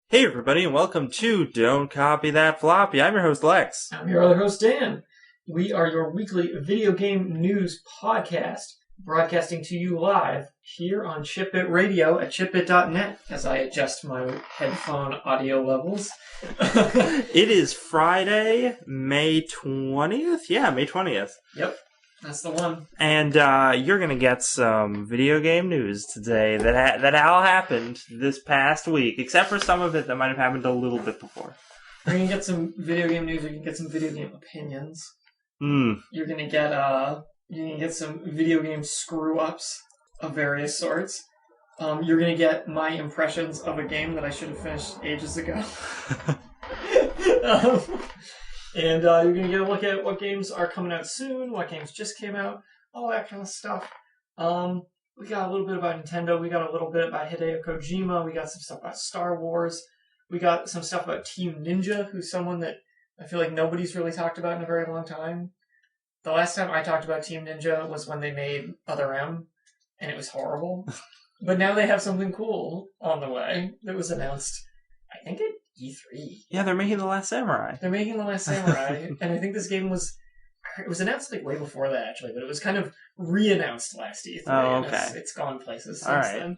Hey everybody, and welcome to Don't Copy That Floppy. I'm your host Lex. I'm your other host, Dan. We are your weekly video game news podcast, broadcasting to you live here on Chipbit Radio at chipbit.net as I adjust my headphone audio levels. It is Friday, May 20th? Yeah, May 20th. Yep, that's the one. And you're going to get some video game news today that all happened this past week, except for some of it that might have happened a little bit before. You're going to get some video game news, or you can get some video game opinions. You're going to get some video game screw-ups of various sorts. You're going to get my impressions of a game that I should have finished ages ago. And you're going to get a look at what games are coming out soon, what games just came out, all that kind of stuff. We got a little bit about Nintendo, we got a little bit about Hideo Kojima, we got some stuff about Star Wars, we got some stuff about Team Ninja, who's someone that I feel like nobody's really talked about in a very long time. The last time I talked about Team Ninja was when they made Other M, and it was horrible. But now they have something cool on the way that was announced, I think at E3. Yeah, they're making The Last Samurai. They're making The Last Samurai, and I think this game was announced like way before that, actually, but it was kind of re-announced last E3. Oh, okay. And it's gone places since then.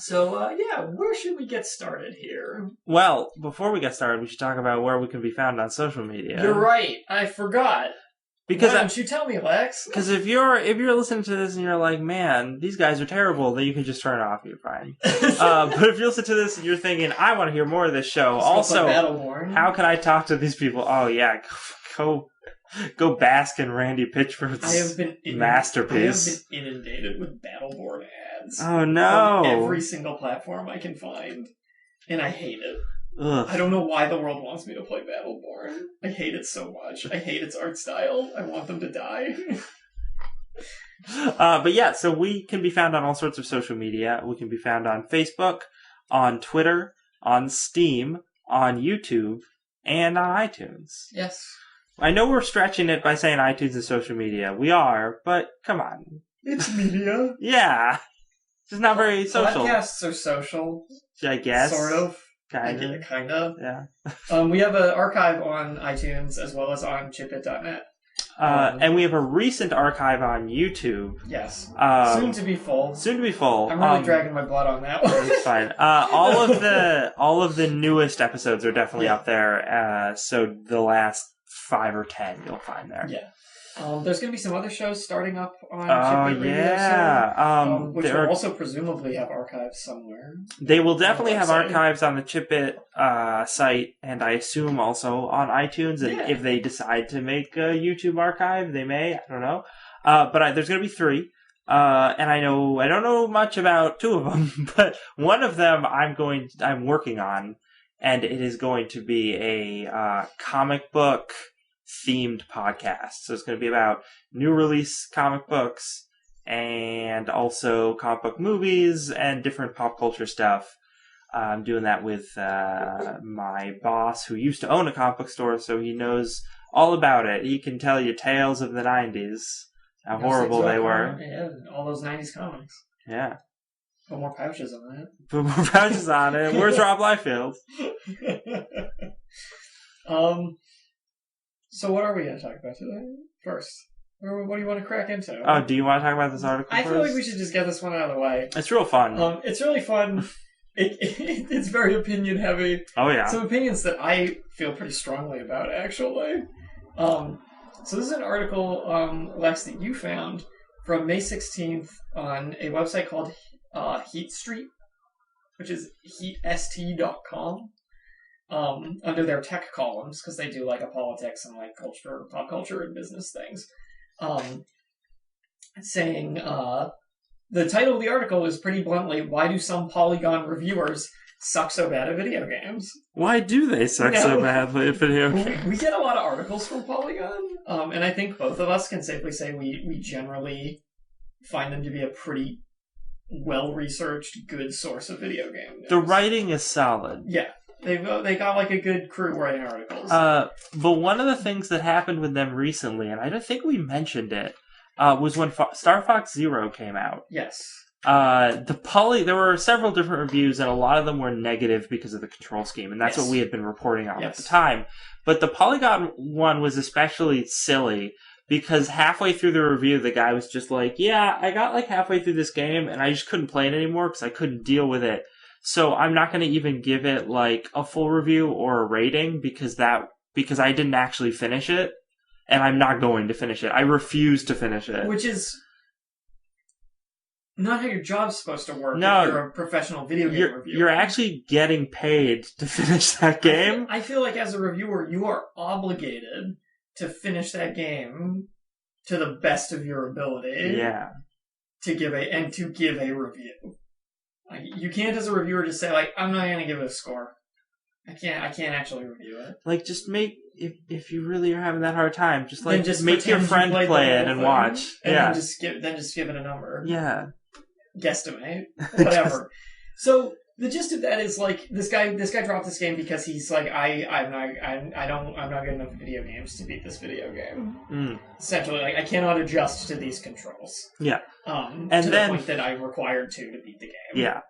Yeah, where should we get started here? Well, before we get started, we should talk about where we can be found on social media. You're right, I forgot. Because why don't you tell me, Lex? Because if you're listening to this and you're like, man, these guys are terrible, then you can just turn it off. You're fine. But if you listen to this and you're thinking, I want to hear more of this show, also, how can I talk to these people? Oh yeah, go bask in Randy Pitchford's masterpiece. I have been inundated with Battleborn ads. Oh no! On every single platform I can find, and I hate it. Ugh. I don't know why the world wants me to play Battleborn. I hate it so much. I hate its art style. I want them to die. But yeah, so we can be found on all sorts of social media. We can be found on Facebook, on Twitter, on Steam, on YouTube, and on iTunes. Yes. I know we're stretching it by saying iTunes is social media. We are, but come on. It's media. Yeah. It's just not very social. Podcasts are social. I guess. Sort of. Kind of. Yeah. We have an archive on iTunes as well as on chipbit.net. And we have a recent archive on YouTube. Yes. Soon to be full. I'm really dragging my blood on that one. It's fine. All of the newest episodes are definitely up there. So the last 5 or 10 you'll find there. Yeah. There's going to be some other shows starting up on Chipbit Radio soon, which will also presumably have archives somewhere. They will definitely have archives on the Chipbit site, and I assume also on iTunes. And if they decide to make a YouTube archive, they may. I don't know. But there's going to be 3. And I don't know much about 2 of them, but one of them I'm working on, and it is going to be a comic book themed podcast. So it's going to be about new release comic books and also comic book movies and different pop culture stuff. I'm doing that with my boss who used to own a comic book store, so he knows all about it. He can tell you tales of the 90s, how horrible they were. Yeah, all those 90s comics. Yeah. Put more pouches on it. Put more pouches on it. Where's Rob Liefeld? So what are we going to talk about today? First, what do you want to crack into? Oh, do you want to talk about this article I first? feel like we should just get this one out of the way. It's real fun. It's really fun. It's very opinion heavy. Oh yeah. Some opinions that I feel pretty strongly about, actually. So this is an article, Lex, that you found from May 16th on a website called Heat Street, which is heatst.com. Under their tech columns, because they do like a politics and like culture, pop culture and business things. Saying, the title of the article is pretty bluntly, why do some Polygon reviewers suck so bad at video games? Why do they suck so badly at video games? We get a lot of articles from Polygon, and I think both of us can safely say we generally find them to be a pretty well-researched, good source of video game news. The writing is solid. Yeah. They got like a good crew writing articles. But one of the things that happened with them recently, and I don't think we mentioned it, was when Star Fox Zero came out. Yes. There were several different reviews, and a lot of them were negative because of the control scheme, and that's what we had been reporting on at the time. But the Polygon one was especially silly because halfway through the review, the guy was just like, "Yeah, I got like halfway through this game, and I just couldn't play it anymore because I couldn't deal with it. So I'm not going to even give it like a full review or a rating because I didn't actually finish it, and I'm not going to finish it. I refuse to finish it." Which is not how your job's supposed to work. No, if you're a professional video game reviewer. You're actually getting paid to finish that game. I feel like as a reviewer, you are obligated to finish that game to the best of your ability. Yeah. To give a review. Like, you can't, as a reviewer, just say like, "I'm not going to give it a score." I can't actually review it. Like, just make if you really are having that hard time, just just make your friend play it and watch. And then just give it a number. Yeah. Guesstimate. Whatever. So the gist of that is like this guy dropped this game because he's like, I'm not good enough at video games to beat this video game. Essentially, like, I cannot adjust to these controls. Yeah. And to the point that I'm required to beat the game. Yeah.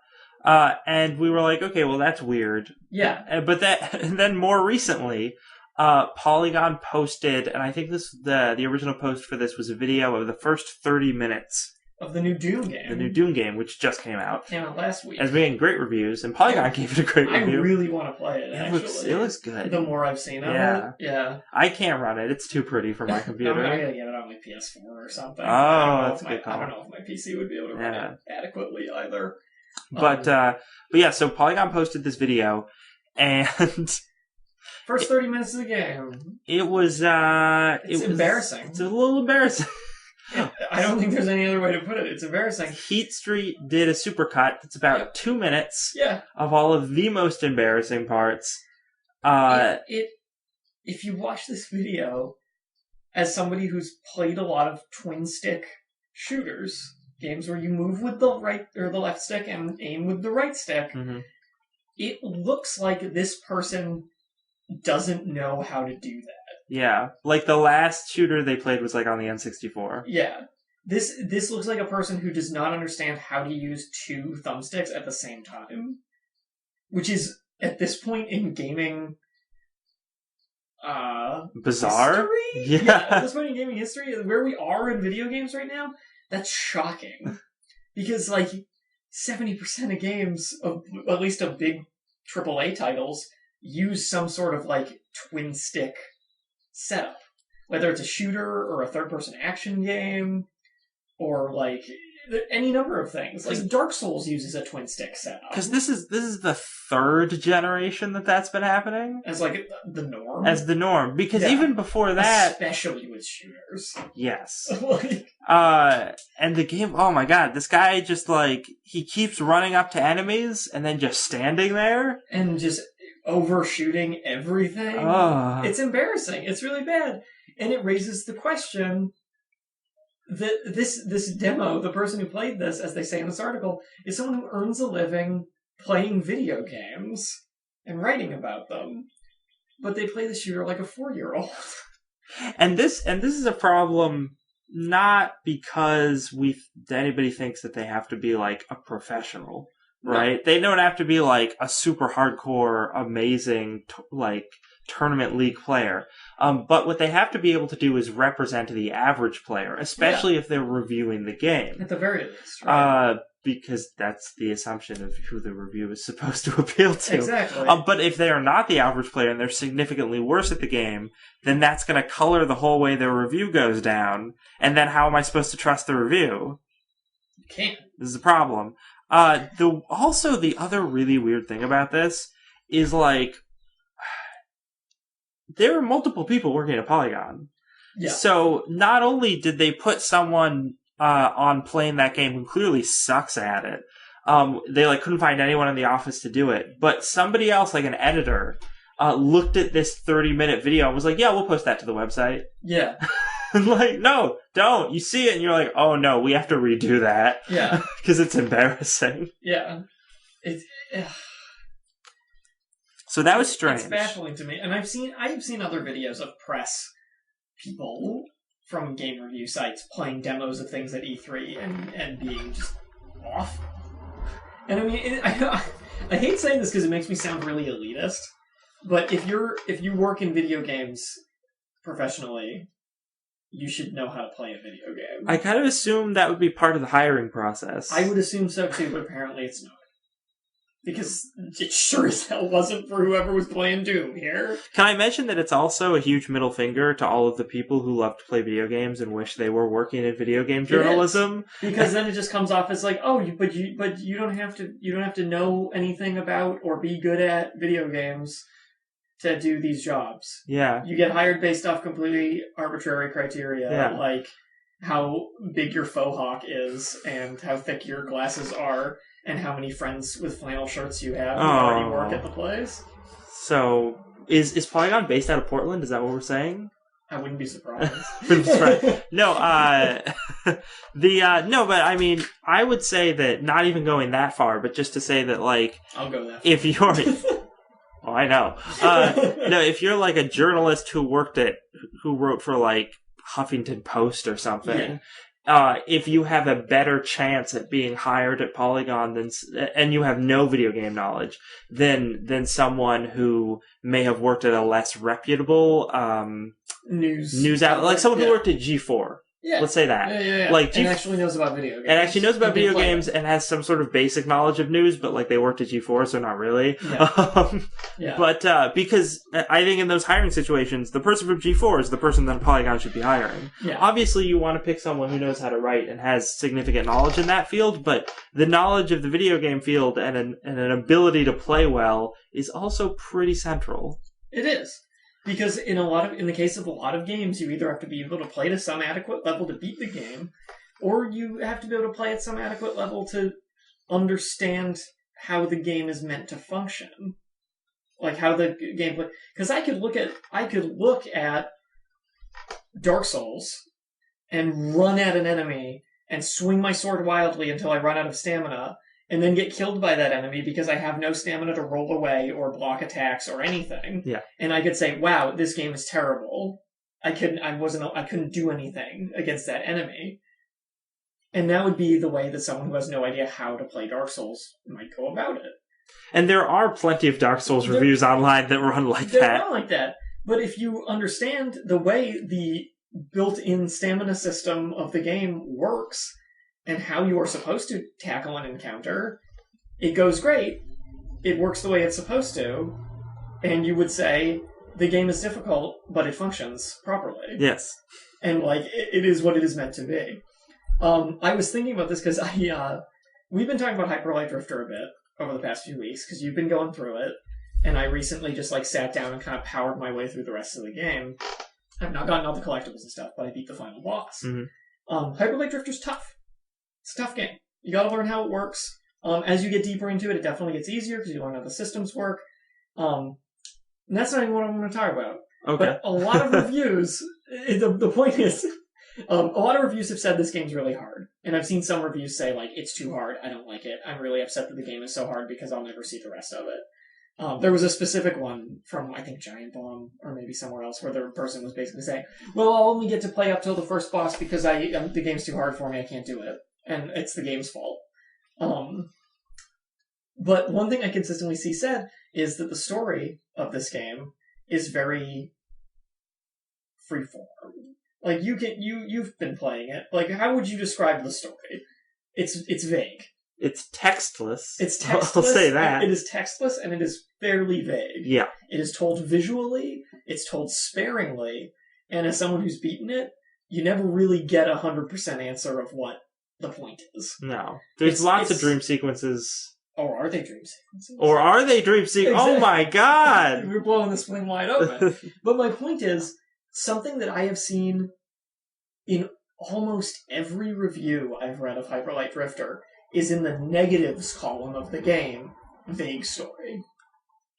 And we were like, okay, well, that's weird. Yeah. And then more recently, Polygon posted, and I think the original post for this was a video of the first 30 minutes of the new Doom game. The new Doom game, which just came out. Came out last week. Has been getting great reviews, and Polygon gave it a great review. I really want to play it, actually. It looks good. The more I've seen of it. Yeah. I can't run it. It's too pretty for my computer. I gotta get it on my PS4 or something. That's a good call. I don't know if my PC would be able to run it adequately either. But yeah, so Polygon posted this video, and first 30 minutes of the game. It was embarrassing. It's a little embarrassing. I don't think there's any other way to put it. It's embarrassing. Heat Street did a supercut that's about 2 minutes of all of the most embarrassing parts. If you watch this video as somebody who's played a lot of twin stick shooters, games where you move with the right or the left stick and aim with the right stick, it looks like this person doesn't know how to do that. Yeah, like the last shooter they played was like on the N64. Yeah. This looks like a person who does not understand how to use two thumbsticks at the same time. Which is, at this point in gaming, bizarre? History? Yeah, at this point in gaming history, where we are in video games right now, that's shocking. Because, like, 70% of games, at least of big AAA titles, use some sort of, like, twin stick setup. Whether it's a shooter or a third-person action game, or, like, any number of things. Like, Dark Souls uses a twin stick setup. Because this is the third generation that's been happening. As, like, the norm? As the norm. Because even before that... Especially with shooters. Yes. And the game... Oh my god, this guy just, like... He keeps running up to enemies and then just standing there. And just overshooting everything. It's embarrassing. It's really bad. And it raises the question... This demo, the person who played this, as they say in this article, is someone who earns a living playing video games and writing about them. But they play the shooter like a 4-year-old. And this is a problem not because anybody thinks that they have to be like a professional, right? No. They don't have to be like a super hardcore, amazing, tournament league player. But what they have to be able to do is represent the average player, especially if they're reviewing the game. At the very least, right? Because that's the assumption of who the review is supposed to appeal to. Exactly. But if they are not the average player and they're significantly worse at the game, then that's going to color the whole way their review goes down. And then how am I supposed to trust the review? You can't. This is a problem. Also, the other really weird thing about this is, like, there are multiple people working at Polygon. Yeah. So not only did they put someone on playing that game who clearly sucks at it, they couldn't find anyone in the office to do it, but somebody else, like an editor, looked at this 30-minute video and was like, "Yeah, we'll post that to the website." Yeah. Like, no, don't. You see it and you're like, "Oh no, we have to redo that." Yeah. Because it's embarrassing. Yeah. It's. So that was strange. It's baffling to me, and I've seen other videos of press people from game review sites playing demos of things at E3 and being just off. And I mean, I hate saying this because it makes me sound really elitist, but if you work in video games professionally, you should know how to play a video game. I kind of assume that would be part of the hiring process. I would assume so too, but apparently it's not. Because it sure as hell wasn't for whoever was playing Doom here. Can I mention that it's also a huge middle finger to all of the people who love to play video games and wish they were working in video game journalism? Because then it just comes off as like, oh, but you don't have to know anything about or be good at video games to do these jobs. Yeah. You get hired based off completely arbitrary criteria, like how big your faux hawk is and how thick your glasses are. And how many friends with flannel shirts you have who already work at the place. So, is Polygon based out of Portland? Is that what we're saying? I wouldn't be surprised. No, no, but I mean, I would say that not even going that far, but just to say that, like... I'll go that far. If you're... oh, I know. No, if you're like a journalist who wrote for, like, Huffington Post or something... Yeah. If you have a better chance at being hired at Polygon and you have no video game knowledge than someone who may have worked at a less reputable news outlet, like someone who worked at G4. Yeah. Let's say that. Yeah. Like, and actually knows about video games. And actually knows about video games and has some sort of basic knowledge of news, but like they worked at G4, so not really. Yeah. But because I think in those hiring situations, the person from G4 is the person that Polygon should be hiring. Yeah. Obviously, you want to pick someone who knows how to write and has significant knowledge in that field, but the knowledge of the video game field and an ability to play well is also pretty central. It is. Because in the case of a lot of games, you either have to be able to play to some adequate level to beat the game, or you have to be able to play at some adequate level to understand how the game is meant to function, like how the gameplay. Because I could look at Dark Souls and run at an enemy and swing my sword wildly until I run out of stamina. And then get killed by that enemy because I have no stamina to roll away or block attacks or anything. Yeah. And I could say, wow, this game is terrible. I couldn't do anything against that enemy. And that would be the way that someone who has no idea how to play Dark Souls might go about it. And there are plenty of Dark Souls reviews online that run like that. They run like that. But if you understand the way the built-in stamina system of the game works, and how you are supposed to tackle an encounter, it goes great. It works the way it's supposed to. And you would say, the game is difficult, but it functions properly. Yes. And, like, it is what it is meant to be. I was thinking about this because we've been talking about Hyper Light Drifter a bit over the past few weeks, because you've been going through it, and I recently just, like, sat down and kind of powered my way through the rest of the game. I've not gotten all the collectibles and stuff, but I beat the final boss. Mm-hmm. Hyper Light Drifter's tough. It's a tough game. You gotta learn how it works. As you get deeper into it, it definitely gets easier because you learn how the systems work. And that's not even what I'm going to talk about. Okay. But a lot of reviews, the point is, a lot of reviews have said this game's really hard. And I've seen some reviews say, like, it's too hard, I don't like it. I'm really upset that the game is so hard because I'll never see the rest of it. There was a specific one from, I think, Giant Bomb, or maybe somewhere else, where the person was basically saying, well, I'll only get to play up till the first boss because the game's too hard for me, I can't do it. And it's the game's fault. But one thing I consistently see said is that the story of this game is very freeform. Like, you've been playing it. Like, how would you describe the story? It's vague. It's textless. It's textless. I'll say that. It is textless and it is fairly vague. Yeah. It is told visually. It's told sparingly. And as someone who's beaten it, you never really get 100% answer of what the point is. No. There's lots of dream sequences. Or are they dream sequences? Exactly. Oh my god! We're blowing this thing wide open. But my point is, something that I have seen in almost every review I've read of Hyper Light Drifter is in the negatives column of the game. Vague story.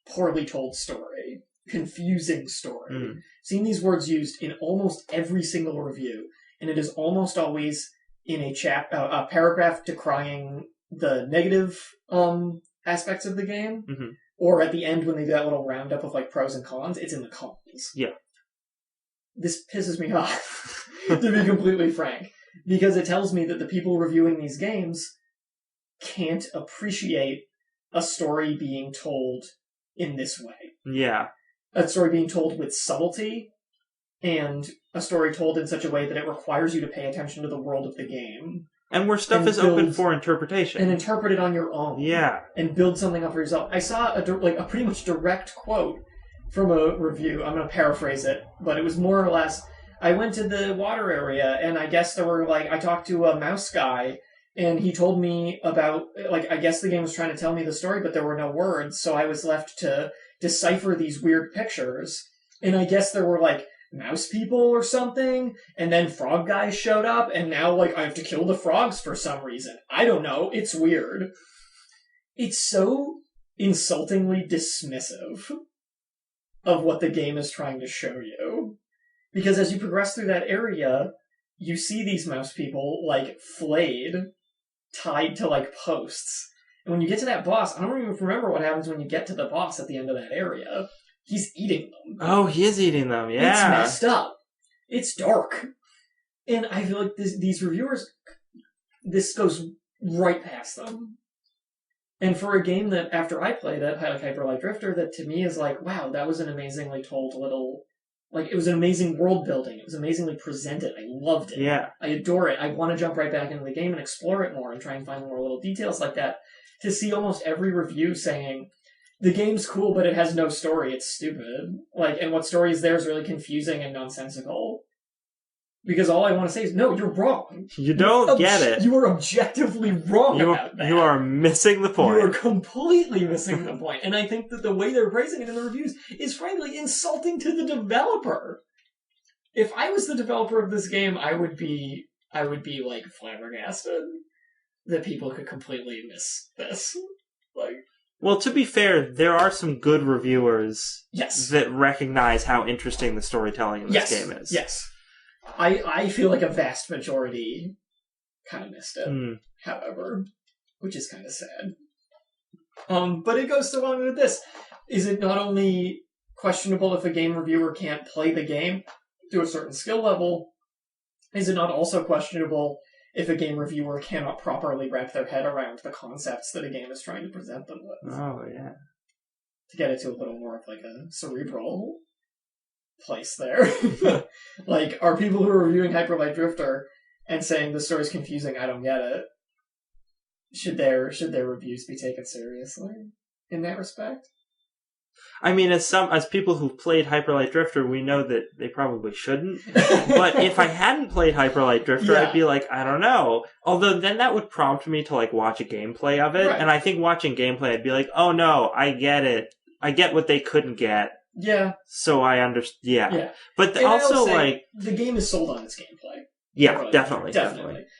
Poorly told story. Confusing story. Seen these words used in almost every single review, and it is almost always in a paragraph decrying the negative aspects of the game, or at the end when they do that little roundup of like pros and cons, it's in the cons. Yeah. This pisses me off, to be completely frank, because it tells me that the people reviewing these games can't appreciate a story being told in this way. Yeah. A story being told with subtlety, and a story told in such a way that it requires you to pay attention to the world of the game. And where stuff is open for interpretation. And interpret it on your own. Yeah. And build something up for yourself. I saw a pretty much direct quote from a review. I'm going to paraphrase it, but it was more or less, I went to the water area, and I guess there were, I talked to a mouse guy, and he told me about, I guess the game was trying to tell me the story, but there were no words, so I was left to decipher these weird pictures. And I guess there were, mouse people or something, and then frog guys showed up, and now, I have to kill the frogs for some reason. I don't know. It's weird. It's so insultingly dismissive of what the game is trying to show you. Because as you progress through that area, you see these mouse people, flayed, tied to, posts. And when you get to that boss, I don't even remember what happens when you get to the boss at the end of that area. He's eating them. Oh, he is eating them, yeah. It's messed up. It's dark. And I feel like these reviewers, this goes right past them. And for a game that, after I played it, Hyper Light Drifter, that to me is wow, that was an amazingly told little... it was an amazing world building. It was amazingly presented. I loved it. Yeah. I adore it. I want to jump right back into the game and explore it more and try and find more little details like that. To see almost every review saying... the game's cool, but it has no story. It's stupid. And what story is there is really confusing and nonsensical. Because all I want to say is, no, you're wrong. You don't get it. You are objectively wrong about that. You are missing the point. You are completely missing the point. And I think that the way they're praising it in the reviews is frankly insulting to the developer. If I was the developer of this game, I would be flabbergasted that people could completely miss this. Well, to be fair, there are some good reviewers that recognize how interesting the storytelling in this game is. Yes. I feel like a vast majority kind of missed it, however, which is kind of sad. But it goes along with this. Is it not only questionable if a game reviewer can't play the game to a certain skill level, is it not also questionable if a game reviewer cannot properly wrap their head around the concepts that a game is trying to present them with? Oh, yeah. To get it to a little more of a cerebral place there. Are people who are reviewing Hyper Light Drifter and saying the story's confusing, I don't get it, should their reviews be taken seriously in that respect? I mean, as people who've played Hyper Light Drifter, we know that they probably shouldn't. But if I hadn't played Hyper Light Drifter, I'd be I don't know. Although then that would prompt me to watch a gameplay of it, right. And I think watching gameplay, I'd be oh no, I get it. I get what they couldn't get. Yeah. So I understand. Yeah. But and also the game is sold on its gameplay. Yeah, definitely.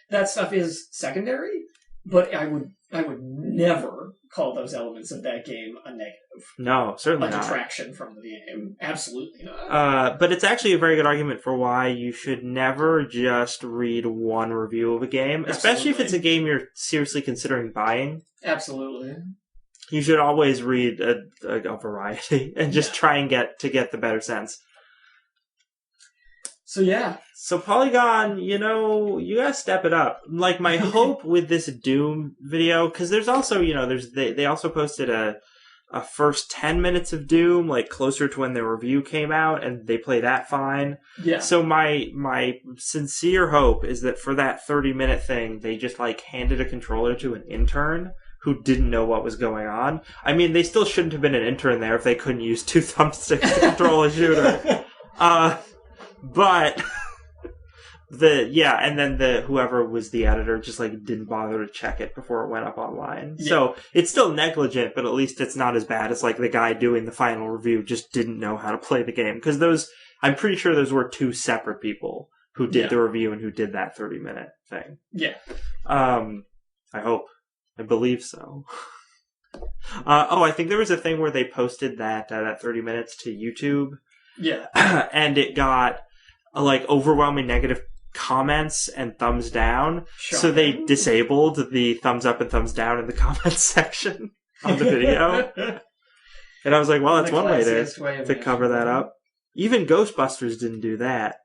That stuff is secondary, but I would never call those elements of that game a negative. No, certainly not. A detraction from the game. Absolutely not. But it's actually a very good argument for why you should never just read one review of a game, especially if it's a game you're seriously considering buying. Absolutely. You should always read a variety and just try and get the better sense. So yeah. So Polygon, you gotta step it up. My hope with this Doom video, because there's also, they also posted a first 10 minutes of Doom, closer to when the review came out, and they play that fine. Yeah. So my sincere hope is that for that 30-minute thing, they just handed a controller to an intern who didn't know what was going on. I mean, they still shouldn't have been an intern there if they couldn't use 2 thumbsticks to control a shooter. But and then whoever was the editor just didn't bother to check it before it went up online. Yeah. So it's still negligent, but at least it's not as bad as the guy doing the final review just didn't know how to play the game. Because I'm pretty sure those were 2 separate people who did the review and who did that 30-minute thing. Yeah. I hope. I believe so. I think there was a thing where they posted that 30 minutes to YouTube. Yeah. And it got overwhelming negative comments and thumbs down. Shocking. So they disabled the thumbs up and thumbs down in the comments section on the video. And I was well, that's one way to cover that up. Even Ghostbusters didn't do that.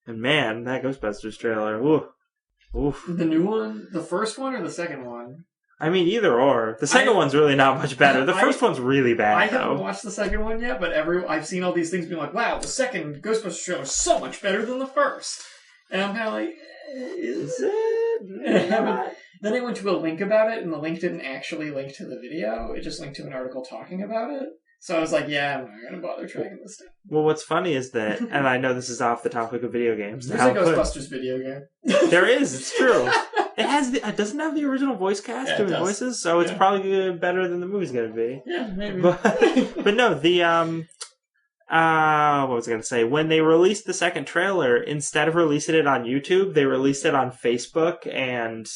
And man, that Ghostbusters trailer, oof. The new one? The first one or the second one? I mean, either or. The second one's really not much better. The first one's really bad, I haven't watched the second one yet, but I've seen all these things being like, wow, the second Ghostbusters trailer is so much better than the first. And I'm kind of like, is it? Then I went to a link about it, and the link didn't actually link to the video. It just linked to an article talking about it. So I was like, yeah, I'm not going to bother tracking this down. Well, what's funny is that, and I know this is off the topic of video games. There's a Ghostbusters video game. There is, it's true. It doesn't have the original voice cast doing voices, so it's probably better than the movie's going to be. Yeah, maybe. But no, what was I going to say? When they released the second trailer, instead of releasing it on YouTube, they released it on Facebook and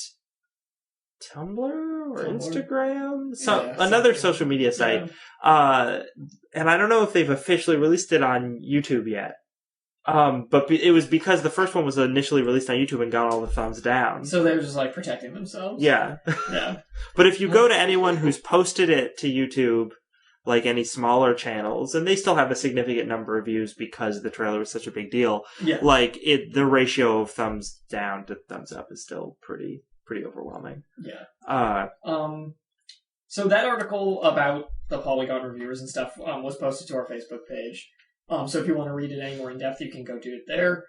Tumblr or Instagram? Another social media site. Yeah. And I don't know if they've officially released it on YouTube yet. But it was because the first one was initially released on YouTube and got all the thumbs down. So they were just like protecting themselves? Yeah. Yeah. But if you go to anyone who's posted it to YouTube, like any smaller channels, and they still have a significant number of views because the trailer was such a big deal, like the ratio of thumbs down to thumbs up is still pretty overwhelming. Yeah. So that article about the Polygon reviewers and stuff was posted to our Facebook page. So if you want to read it any more in depth, you can go do it there.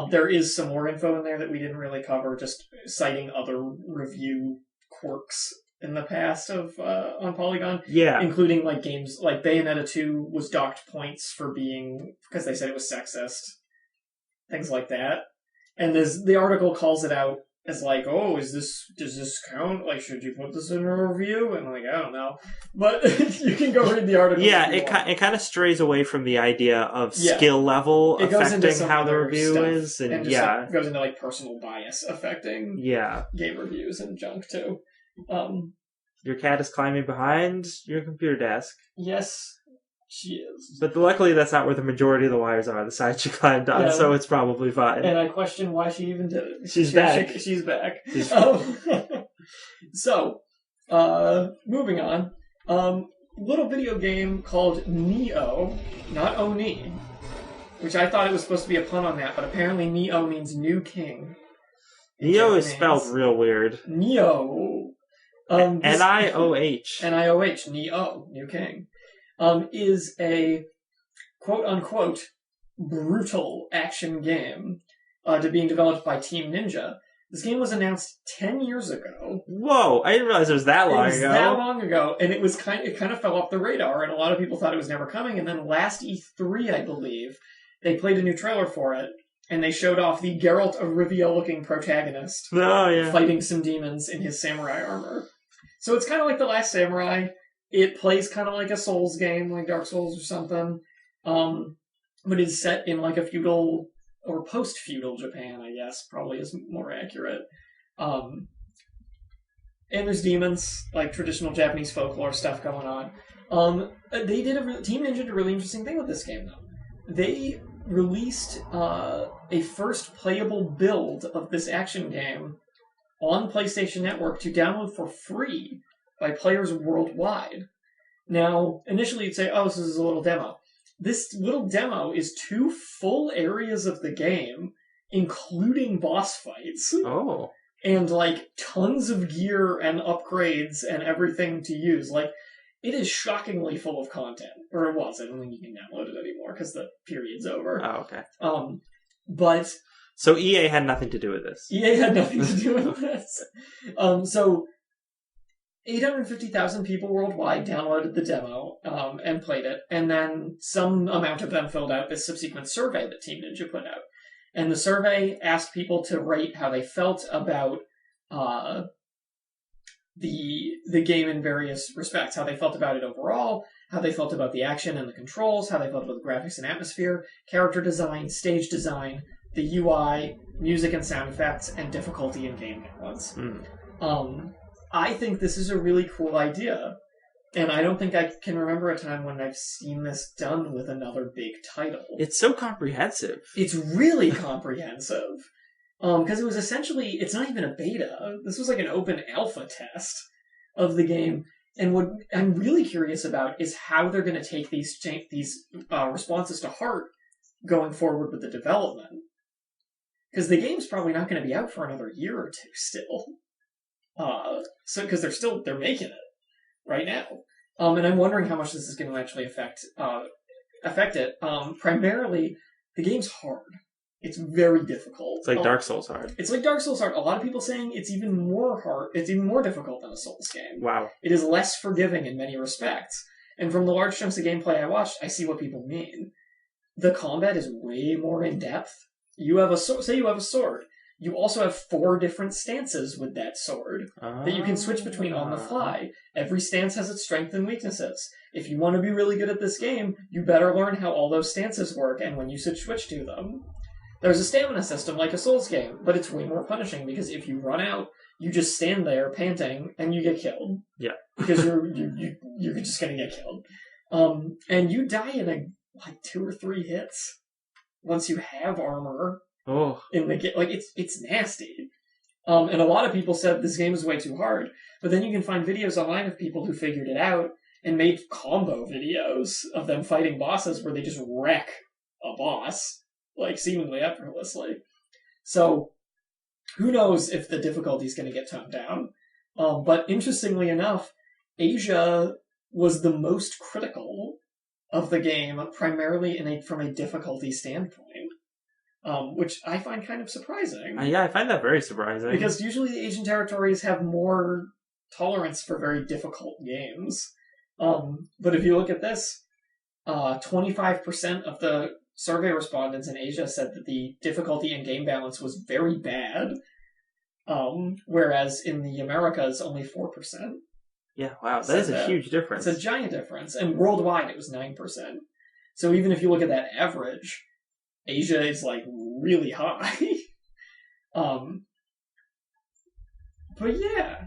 There is some more info in there that we didn't really cover, just citing other review quirks in the past of on Polygon. Yeah. Including like games like Bayonetta 2 was docked points because they said it was sexist. Things like that. And the article calls it out as like, oh, does this count? Like, should you put this in a review? And I'm like, I don't know. But you can go read the article. Yeah, it kind of strays away from the idea of skill level affecting how the review is. And it goes into like personal bias affecting game reviews and junk too. Your cat is climbing behind your computer desk. Yes, she is. But luckily that's not where the majority of the wires are, the side she climbed on, so it's probably fine. And I question why she even did it. She's back. She's back. So, moving on. Little video game called Neo, not Oni, which I thought it was supposed to be a pun on that, but apparently Neo means new king. Neo is spelled real weird. Neo. Nioh. Nioh, Neo, new king. Is a quote-unquote brutal action game being developed by Team Ninja. This game was announced 10 years ago. Whoa, I didn't realize it was that long ago. That long ago, and it kind of fell off the radar, and a lot of people thought it was never coming, and then last E3, I believe, they played a new trailer for it, and they showed off the Geralt of Rivia-looking protagonist fighting some demons in his samurai armor. So it's kind of like The Last Samurai. It plays kind of like a Souls game, like Dark Souls or something, but it's set in like a feudal or post-feudal Japan, I guess, probably is more accurate. And there's demons, like traditional Japanese folklore stuff going on. Team Ninja did a really interesting thing with this game, though. They released a first playable build of this action game on PlayStation Network to download for free by players worldwide. Now, initially you'd say, oh, this is a little demo. This little demo is 2 full areas of the game, including boss fights. Oh. And, like, tons of gear and upgrades and everything to use. Like, it is shockingly full of content. Or it was. I don't think you can download it anymore because the period's over. Oh, okay. But... So EA had nothing to do with this. EA had nothing to do with this. So 850,000 people worldwide downloaded the demo and played it, and then some amount of them filled out this subsequent survey that Team Ninja put out. And the survey asked people to rate how they felt about the game in various respects, how they felt about it overall, how they felt about the action and the controls, how they felt about the graphics and atmosphere, character design, stage design, the UI, music and sound effects, and difficulty in game balance. I think this is a really cool idea, and I don't think I can remember a time when I've seen this done with another big title. It's so comprehensive. It's really comprehensive. Because it was essentially, it's not even a beta. This was like an open alpha test of the game. And what I'm really curious about is how they're going to take these responses to heart going forward with the development. Because the game's probably not going to be out for another year or two still. So because they're making it right now. And I'm wondering how much this is going to actually affect it. Primarily, the game's hard. It's very difficult. It's like Dark Souls hard. It's like Dark Souls hard. A lot of people saying it's even more hard. It's even more difficult than a Souls game. Wow. It is less forgiving in many respects. And from the large chunks of gameplay I watched, I see what people mean. The combat is way more in depth. You have say you have a sword. You also have 4 different stances with that sword that you can switch between on the fly. Every stance has its strengths and weaknesses. If you want to be really good at this game, you better learn how all those stances work and when you switch to them. There's a stamina system like a Souls game, but it's way more punishing because if you run out, you just stand there panting and you get killed. Yeah. Because you're just gonna get killed. And you die in like 2 or 3 hits once you have armor. Oh. In the game, like it's nasty. And a lot of people said this game is way too hard, but then you can find videos online of people who figured it out and made combo videos of them fighting bosses where they just wreck a boss, like seemingly effortlessly. So who knows if the difficulty is going to get toned down. But interestingly enough, Asia was the most critical of the game, primarily from a difficulty standpoint. Which I find kind of surprising. Yeah, I find that very surprising. Because usually the Asian territories have more tolerance for very difficult games. But if you look at this, 25% of the survey respondents in Asia said that the difficulty and game balance was very bad, whereas in the Americas, only 4%. Yeah, wow, that is a huge difference. It's a giant difference. And worldwide, it was 9%. So even if you look at that average, Asia is like really high. But yeah,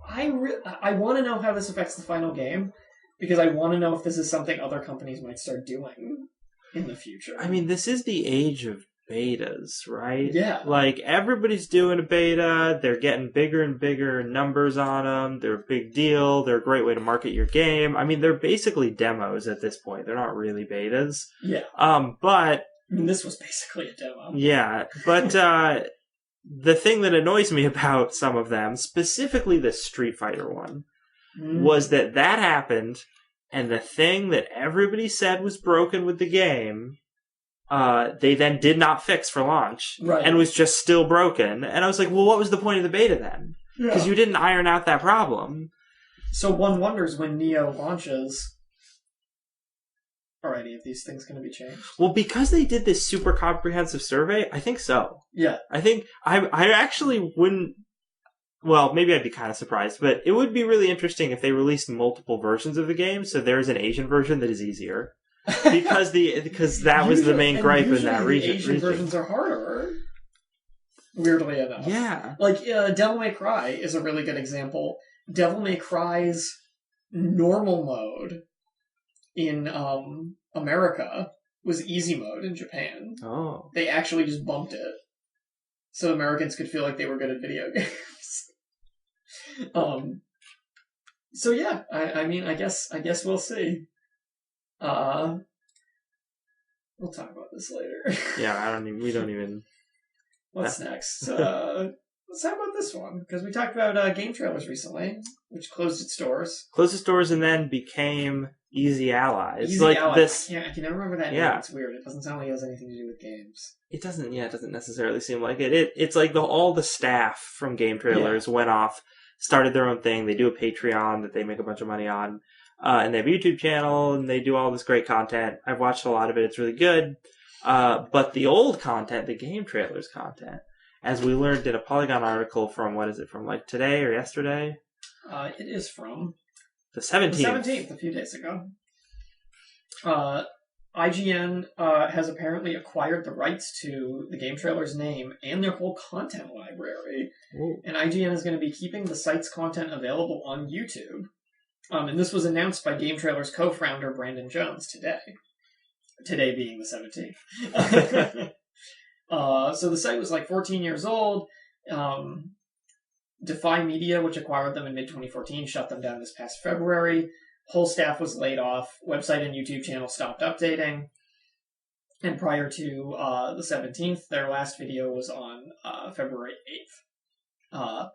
I want to know how this affects the final game because I want to know if this is something other companies might start doing in the future. I mean, this is the age of betas, right? Yeah. Like, everybody's doing a beta. They're getting bigger and bigger numbers on them. They're a big deal. They're a great way to market your game. I mean, they're basically demos at this point. They're not really betas. Yeah. But I mean, this was basically a demo. Yeah, but the thing that annoys me about some of them, specifically the Street Fighter one, was that happened, and the thing that everybody said was broken with the game, they then did not fix for launch, and was just still broken. And I was like, well, what was the point of the beta then? Because you didn't iron out that problem. So one wonders when Neo launches, are any of these things going to be changed? Well, because they did this super comprehensive survey, I think so. Yeah. I think I actually wouldn't. Well, maybe I'd be kind of surprised, but it would be really interesting if they released multiple versions of the game. So there's an Asian version that is easier, because that was the main gripe in that region. Asian versions are harder. Weirdly enough. Yeah. Like Devil May Cry is a really good example. Devil May Cry's normal mode in America was easy mode in Japan. Oh. They actually just bumped it so Americans could feel like they were good at video games. So yeah, I mean, I guess we'll see. We'll talk about this later. Yeah, we don't even. What's next? Let's talk about this one, because we talked about Game Trailers recently, which closed its doors. Closed its doors and then became Easy Allies. Easy Allies. I can never remember that name. It's weird. It doesn't sound like it has anything to do with games. It doesn't necessarily seem like it. It's like all the staff from Game Trailers went off, started their own thing. They do a Patreon that they make a bunch of money on. And they have a YouTube channel, and they do all this great content. I've watched a lot of it. It's really good. But the old content, the Game Trailers content, as we learned in a Polygon article from like today or yesterday? It is from the 17th. The 17th, a few days ago. IGN has apparently acquired the rights to the Game Trailers name and their whole content library. Ooh. And IGN is going to be keeping the site's content available on YouTube. And this was announced by Game Trailers co-founder Brandon Jones today. Today being the 17th. So the site was like 14 years old. Defy Media, which acquired them in mid-2014, shut them down this past February. Whole staff was laid off. Website and YouTube channel stopped updating. And prior to the 17th, their last video was on February 8th.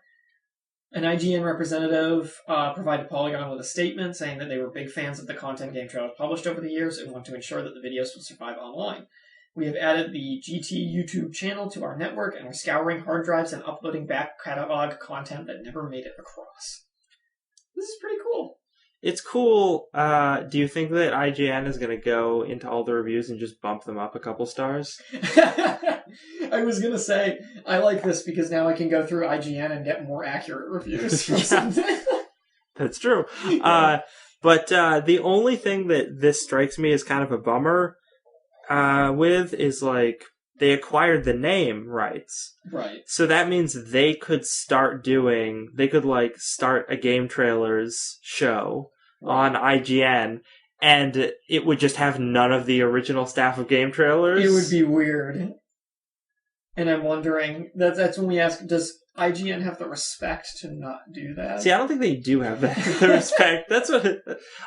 An IGN representative provided Polygon with a statement saying that they were big fans of the content game trailers published over the years and want to ensure that the videos will survive online. We have added the GT YouTube channel to our network and are scouring hard drives and uploading back catalog content that never made it across. This is pretty cool. It's cool. Do you think that IGN is going to go into all the reviews and just bump them up a couple stars? I was going to say, I like this because now I can go through IGN and get more accurate reviews. That's true. But the only thing that this strikes me as kind of a bummer with is, like, they acquired the name rights. Right. So that means they could start a game trailers show on IGN, and it would just have none of the original staff of game trailers. It would be weird. And I'm wondering, that's when we ask, does IGN have the respect to not do that? See, I don't think they do have the respect.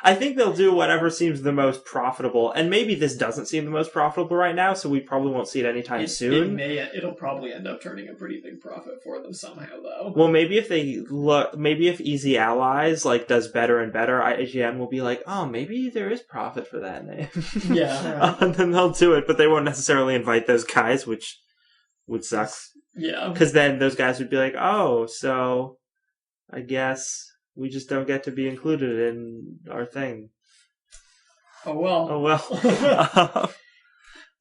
I think they'll do whatever seems the most profitable. And maybe this doesn't seem the most profitable right now, so we probably won't see it anytime soon. It'll probably end up turning a pretty big profit for them somehow, though. Well, maybe if Easy Allies does better and better, IGN will be like, oh, maybe there is profit for that name. Yeah. Right. And then they'll do it, but they won't necessarily invite those guys, which would suck. Yeah. Because then those guys would be like, oh, so I guess we just don't get to be included in our thing. Oh, well. Oh, well.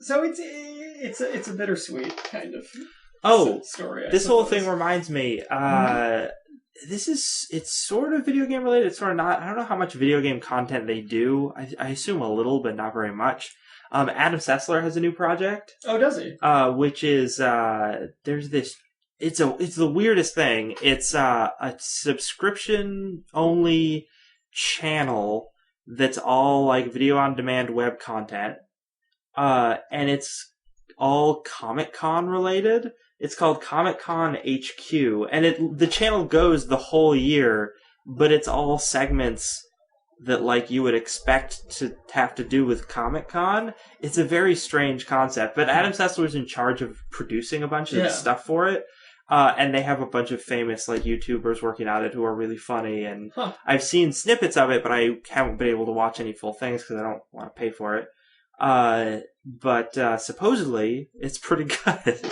So it's a bittersweet kind of story. This whole thing reminds me, it's sort of video game related, it's sort of not. I don't know how much video game content they do. I assume a little, but not very much. Adam Sessler has a new project. Oh, does he? Which is there's this. It's the weirdest thing. It's a subscription only channel that's all like video on demand web content, and it's all Comic-Con related. It's called Comic-Con HQ, and the channel goes the whole year, but it's all segments that like you would expect to have to do with Comic-Con. It's a very strange concept, but Adam Sessler's in charge of producing a bunch of stuff for it. And they have a bunch of famous like YouTubers working on it who are really funny, and I've seen snippets of it, but I haven't been able to watch any full things because I don't want to pay for it. But supposedly it's pretty good.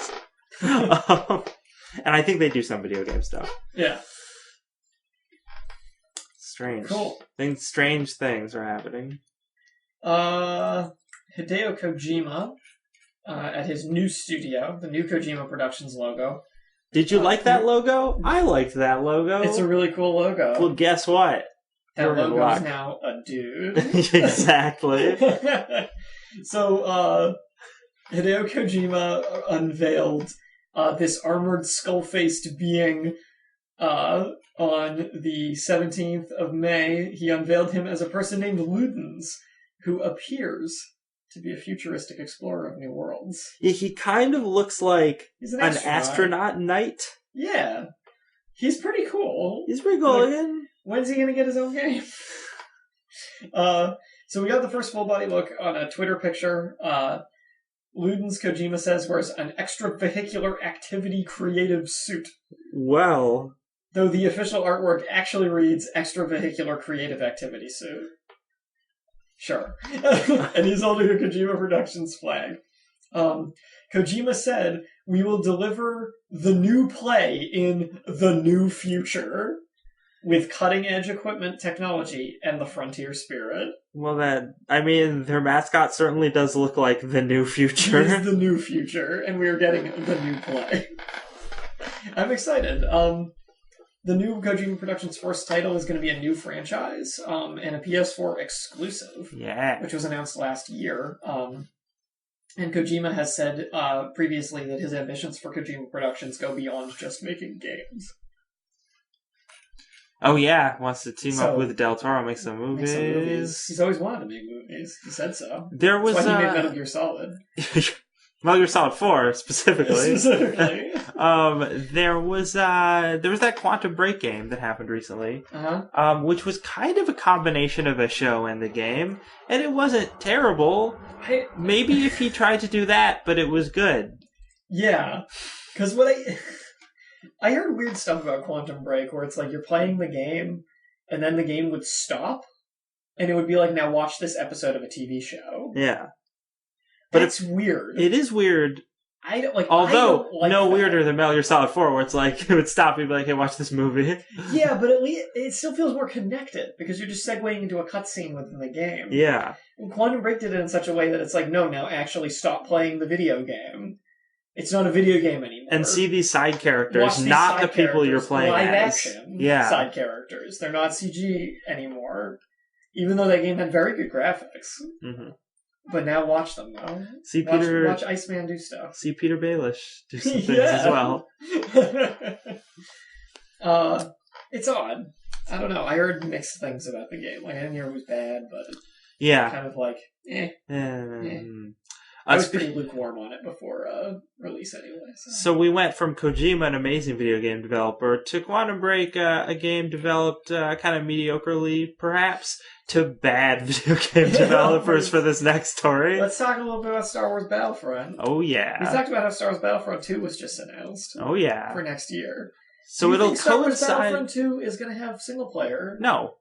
And I think they do some video game stuff. Yeah. Strange. Cool. Strange things are happening. Hideo Kojima, at his new studio, the new Kojima Productions logo. Did you like that logo? I liked that logo. It's a really cool logo. Well, guess what? That logo is now a dude. Exactly. So, Hideo Kojima unveiled this armored skull-faced being on the 17th of May. He unveiled him as a person named Ludens, who appears to be a futuristic explorer of new worlds. Yeah, he kind of looks like an astronaut knight. Yeah. He's pretty cool. He's pretty cool looking. When's he going to get his own game? So we got the first full-body look on a Twitter picture. Ludens, Kojima says, wears an extravehicular activity creative suit. Well. Though the official artwork actually reads extravehicular creative activity suit. Sure. And he's holding a Kojima Productions flag. Kojima said, we will deliver the new play in the new future with cutting-edge equipment, technology, and the frontier spirit. Well, their mascot certainly does look like the new future. It is the new future, and we are getting the new play. I'm excited. The new Kojima Productions' first title is going to be a new franchise, and a PS4 exclusive, which was announced last year. And Kojima has said previously that his ambitions for Kojima Productions go beyond just making games. Oh yeah, wants to team up with Del Toro, make some movies. He's always wanted to make movies. He said so. That's why he made Metal Gear Solid. Metal Gear Solid 4, specifically. There was that Quantum Break game that happened recently, which was kind of a combination of a show and the game, and it wasn't terrible. Maybe if he tried to do that, but it was good. Yeah, because I heard weird stuff about Quantum Break where it's like you're playing the game and then the game would stop and it would be like, now watch this episode of a TV show. Yeah. But it's weird. It is weird. Although, no weirder than Metal Gear Solid 4, where it's like, it would stop and be like, hey, watch this movie. Yeah, but at least it still feels more connected, because you're just segueing into a cutscene within the game. Yeah. And Quantum Break did it in such a way that it's like, no, now actually stop playing the video game. It's not a video game anymore. And see these side characters, not the people you're playing live as. Action side characters. They're not CG anymore, even though that game had very good graphics. Mm-hmm. But now watch them, though. Watch Iceman do stuff. See Peter Baelish do some things as well. It's odd. I don't know. I heard mixed things about the game. Like, I didn't hear it was bad, but kind of like, I was pretty lukewarm on it before release anyway. So we went from Kojima, an amazing video game developer, to Quantum Break, a game developed kind of mediocrely, perhaps, to bad video game developers for this next story. Let's talk a little bit about Star Wars Battlefront. Oh, yeah. We talked about how Star Wars Battlefront 2 was just announced. Oh, yeah. For next year. So it'll Star Wars coincide... Battlefront 2 is going to have single player? No.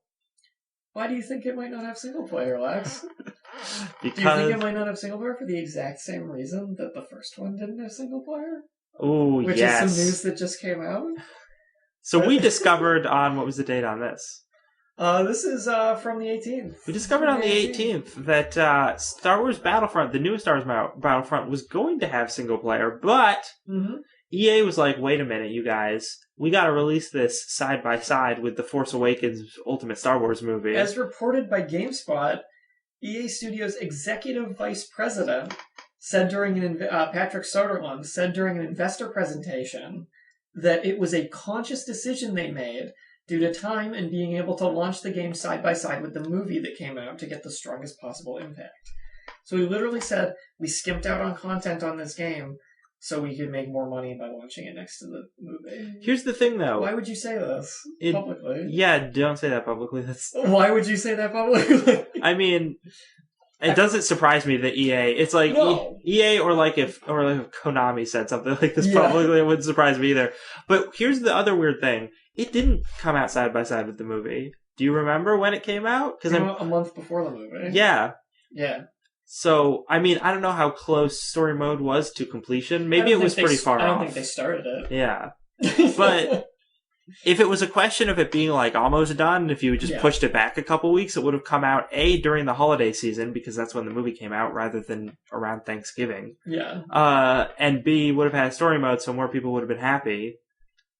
Why do you think it might not have single player, Lex? Because... Do you think it might not have single player for the exact same reason that the first one didn't have single player? Oh, yes. Which is some news that just came out. So we discovered on... What was the date on this? This is from the 18th. We discovered on the 18th that Star Wars Battlefront, the newest Star Wars Battlefront, was going to have single player, but EA was like, wait a minute, you guys. We got to release this side by side with The Force Awakens Ultimate Star Wars movie. As reported by GameSpot, EA Studios Executive Vice President said during Patrick Soderlund said during an investor presentation that it was a conscious decision they made due to time and being able to launch the game side by side with the movie that came out to get the strongest possible impact. So he literally said, we skimped out on content on this game so we could make more money by launching it next to the movie. Here's the thing, though. Why would you say this publicly? Yeah, don't say that publicly. Why would you say that publicly? I mean, it doesn't surprise me that EA... It's like EA or if Konami said something like this publicly, it wouldn't surprise me either. But here's the other weird thing. It didn't come out side by side with the movie. Do you remember when it came out? It came out a month before the movie. Yeah. Yeah. So, I mean, I don't know how close story mode was to completion. Maybe it was pretty far off. I don't think they started it. Yeah. But if it was a question of it being like almost done, if you just pushed it back a couple weeks, it would have come out A, during the holiday season, because that's when the movie came out, rather than around Thanksgiving. Yeah. And B, would have had story mode, so more people would have been happy.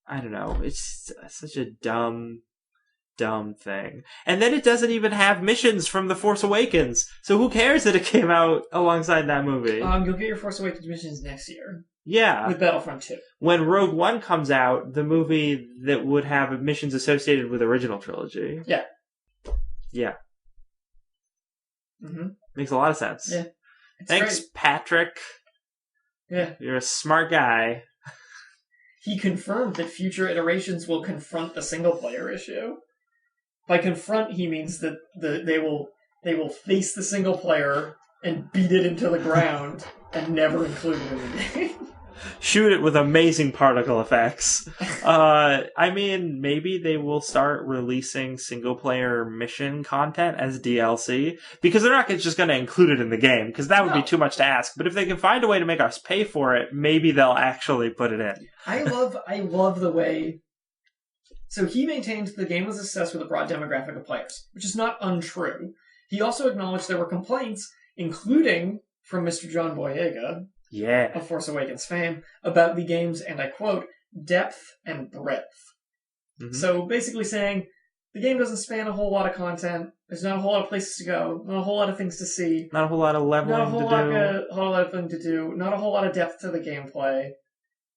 I don't know. It's such a dumb thing. And then it doesn't even have missions from The Force Awakens. So who cares that it came out alongside that movie? You'll get your Force Awakens missions next year. Yeah. With Battlefront 2. When Rogue One comes out, the movie that would have missions associated with the original trilogy. Yeah. Yeah. Mm-hmm. Makes a lot of sense. Yeah. Thanks, great. Patrick. Yeah. You're a smart guy. He confirmed that future iterations will confront the single-player issue. By confront, he means that they will face the single player and beat it into the ground and never include it in the game. Shoot it with amazing particle effects. I mean, maybe they will start releasing single-player mission content as DLC, because they're not just going to include it in the game, because that would be too much to ask. But if they can find a way to make us pay for it, maybe they'll actually put it in. I love the way... So he maintained the game was a success with a broad demographic of players, which is not untrue. He also acknowledged there were complaints, including from Mr. John Boyega, of Force Awakens fame, about the game's, and I quote, depth and breadth. Mm-hmm. So basically saying, the game doesn't span a whole lot of content, there's not a whole lot of places to go, not a whole lot of things to see. Not a whole lot of leveling not a whole lot of things to do, not a whole lot of depth to the gameplay.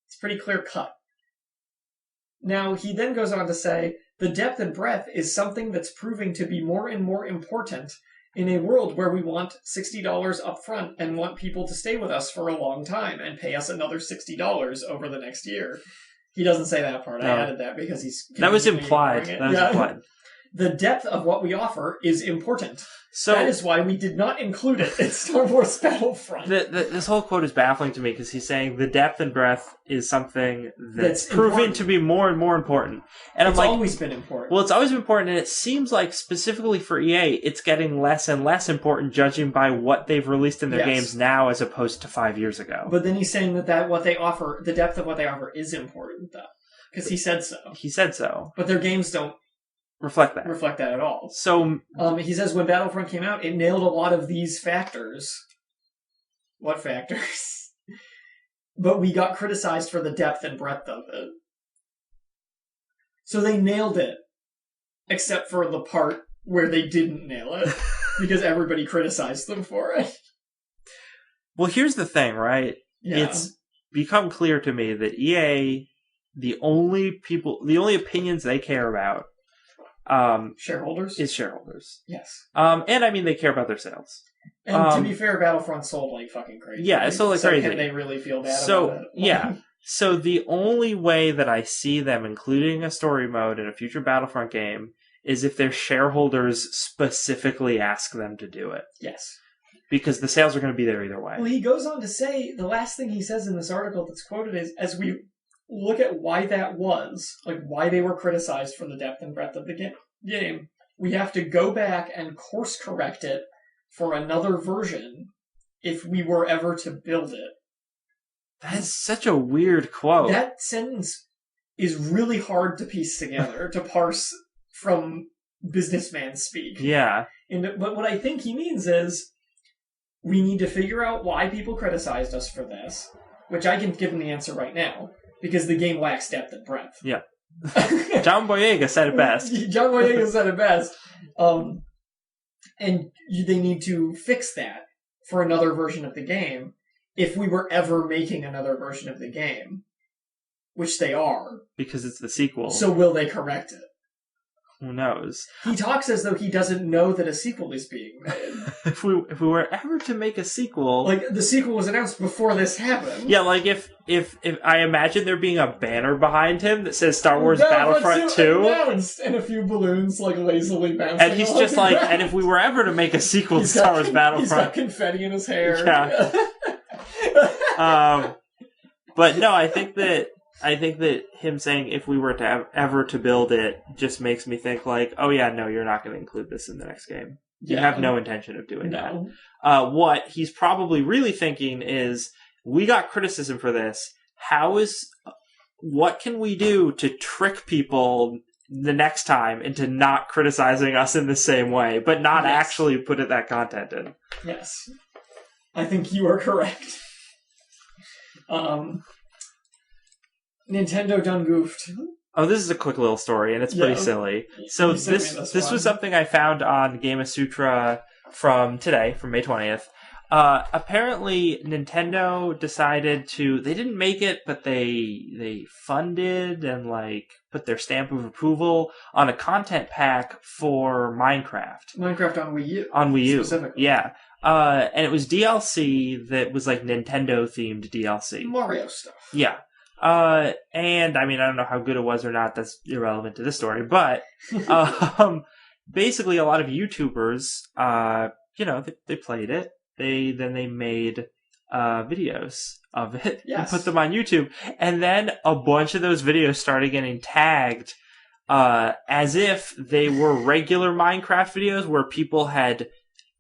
It's pretty clear cut. Now, he then goes on to say, the depth and breadth is something that's proving to be more and more important in a world where we want $60 up front and want people to stay with us for a long time and pay us another $60 over the next year. He doesn't say that part. No. I added that because he's... That was implied. That was implied. the depth of what we offer is important. So that is why we did not include it in Star Wars Battlefront. This whole quote is baffling to me because he's saying the depth and breadth is something that's proving important. to be more and more important. And it's always been important. Well, it's always been important, and it seems like specifically for EA, it's getting less and less important judging by what they've released in their games now as opposed to 5 years ago. But then he's saying that what they offer, the depth of what they offer is important, though. Because he said so. He said so. But their games don't reflect that at all. So he says when Battlefront came out, it nailed a lot of these factors. What factors? But we got criticized for the depth and breadth of it. So they nailed it, except for the part where they didn't nail it, because everybody criticized them for it. Well, here's the thing, right? Yeah. It's become clear to me that EA, the only opinions they care about shareholders? Is shareholders. Yes. And I mean, they care about their sales. And to be fair, Battlefront sold like fucking crazy. Yeah, it sold like crazy. Can they really feel bad about it? Yeah. So the only way that I see them including a story mode in a future Battlefront game is if their shareholders specifically ask them to do it. Yes. Because the sales are going to be there either way. Well, he goes on to say, the last thing he says in this article that's quoted is, as we look at why that was, like why they were criticized for the depth and breadth of the game, we have to go back and course correct it for another version if we were ever to build it. That's such a weird quote. That sentence is really hard to piece together, to parse from businessman speak. Yeah. But what I think he means is, we need to figure out why people criticized us for this, which I can give him the answer right now, because the game lacks depth and breadth. Yeah. John Boyega said it best. John Boyega said it best. And they need to fix that for another version of the game, if we were ever making another version of the game, which they are. Because it's the sequel. So will they correct it? Who knows? He talks as though he doesn't know that a sequel is being made. If we were ever to make a sequel, like the sequel was announced before this happened. Yeah, like if I imagine there being a banner behind him that says Star Wars Battlefront 2 announced, and a few balloons like lazily bouncing. And he's just like, and if we were ever to make a sequel to Star Wars Battlefront, he's got confetti in his hair. Yeah. But no, I think that him saying if we were to ever to build it just makes me think like, oh yeah, no, you're not going to include this in the next game. You have no intention of doing that. What he's probably really thinking is, we got criticism for this. What can we do to trick people the next time into not criticizing us in the same way, but not actually put that content in? Yes. I think you are correct. Nintendo done goofed. Oh, this is a quick little story, and it's pretty silly. So this was something I found on Gamasutra from today, from May 20th. Apparently, Nintendo decided they didn't make it, but they funded and put their stamp of approval on a content pack for Minecraft. Minecraft on Wii U. On Wii U. Specifically. Yeah. And it was DLC that was Nintendo-themed DLC. Mario stuff. Yeah. And I mean, I don't know how good it was or not. That's irrelevant to this story. But, basically a lot of YouTubers, they played it. They made, videos of it and put them on YouTube. And then a bunch of those videos started getting tagged, as if they were regular Minecraft videos where people had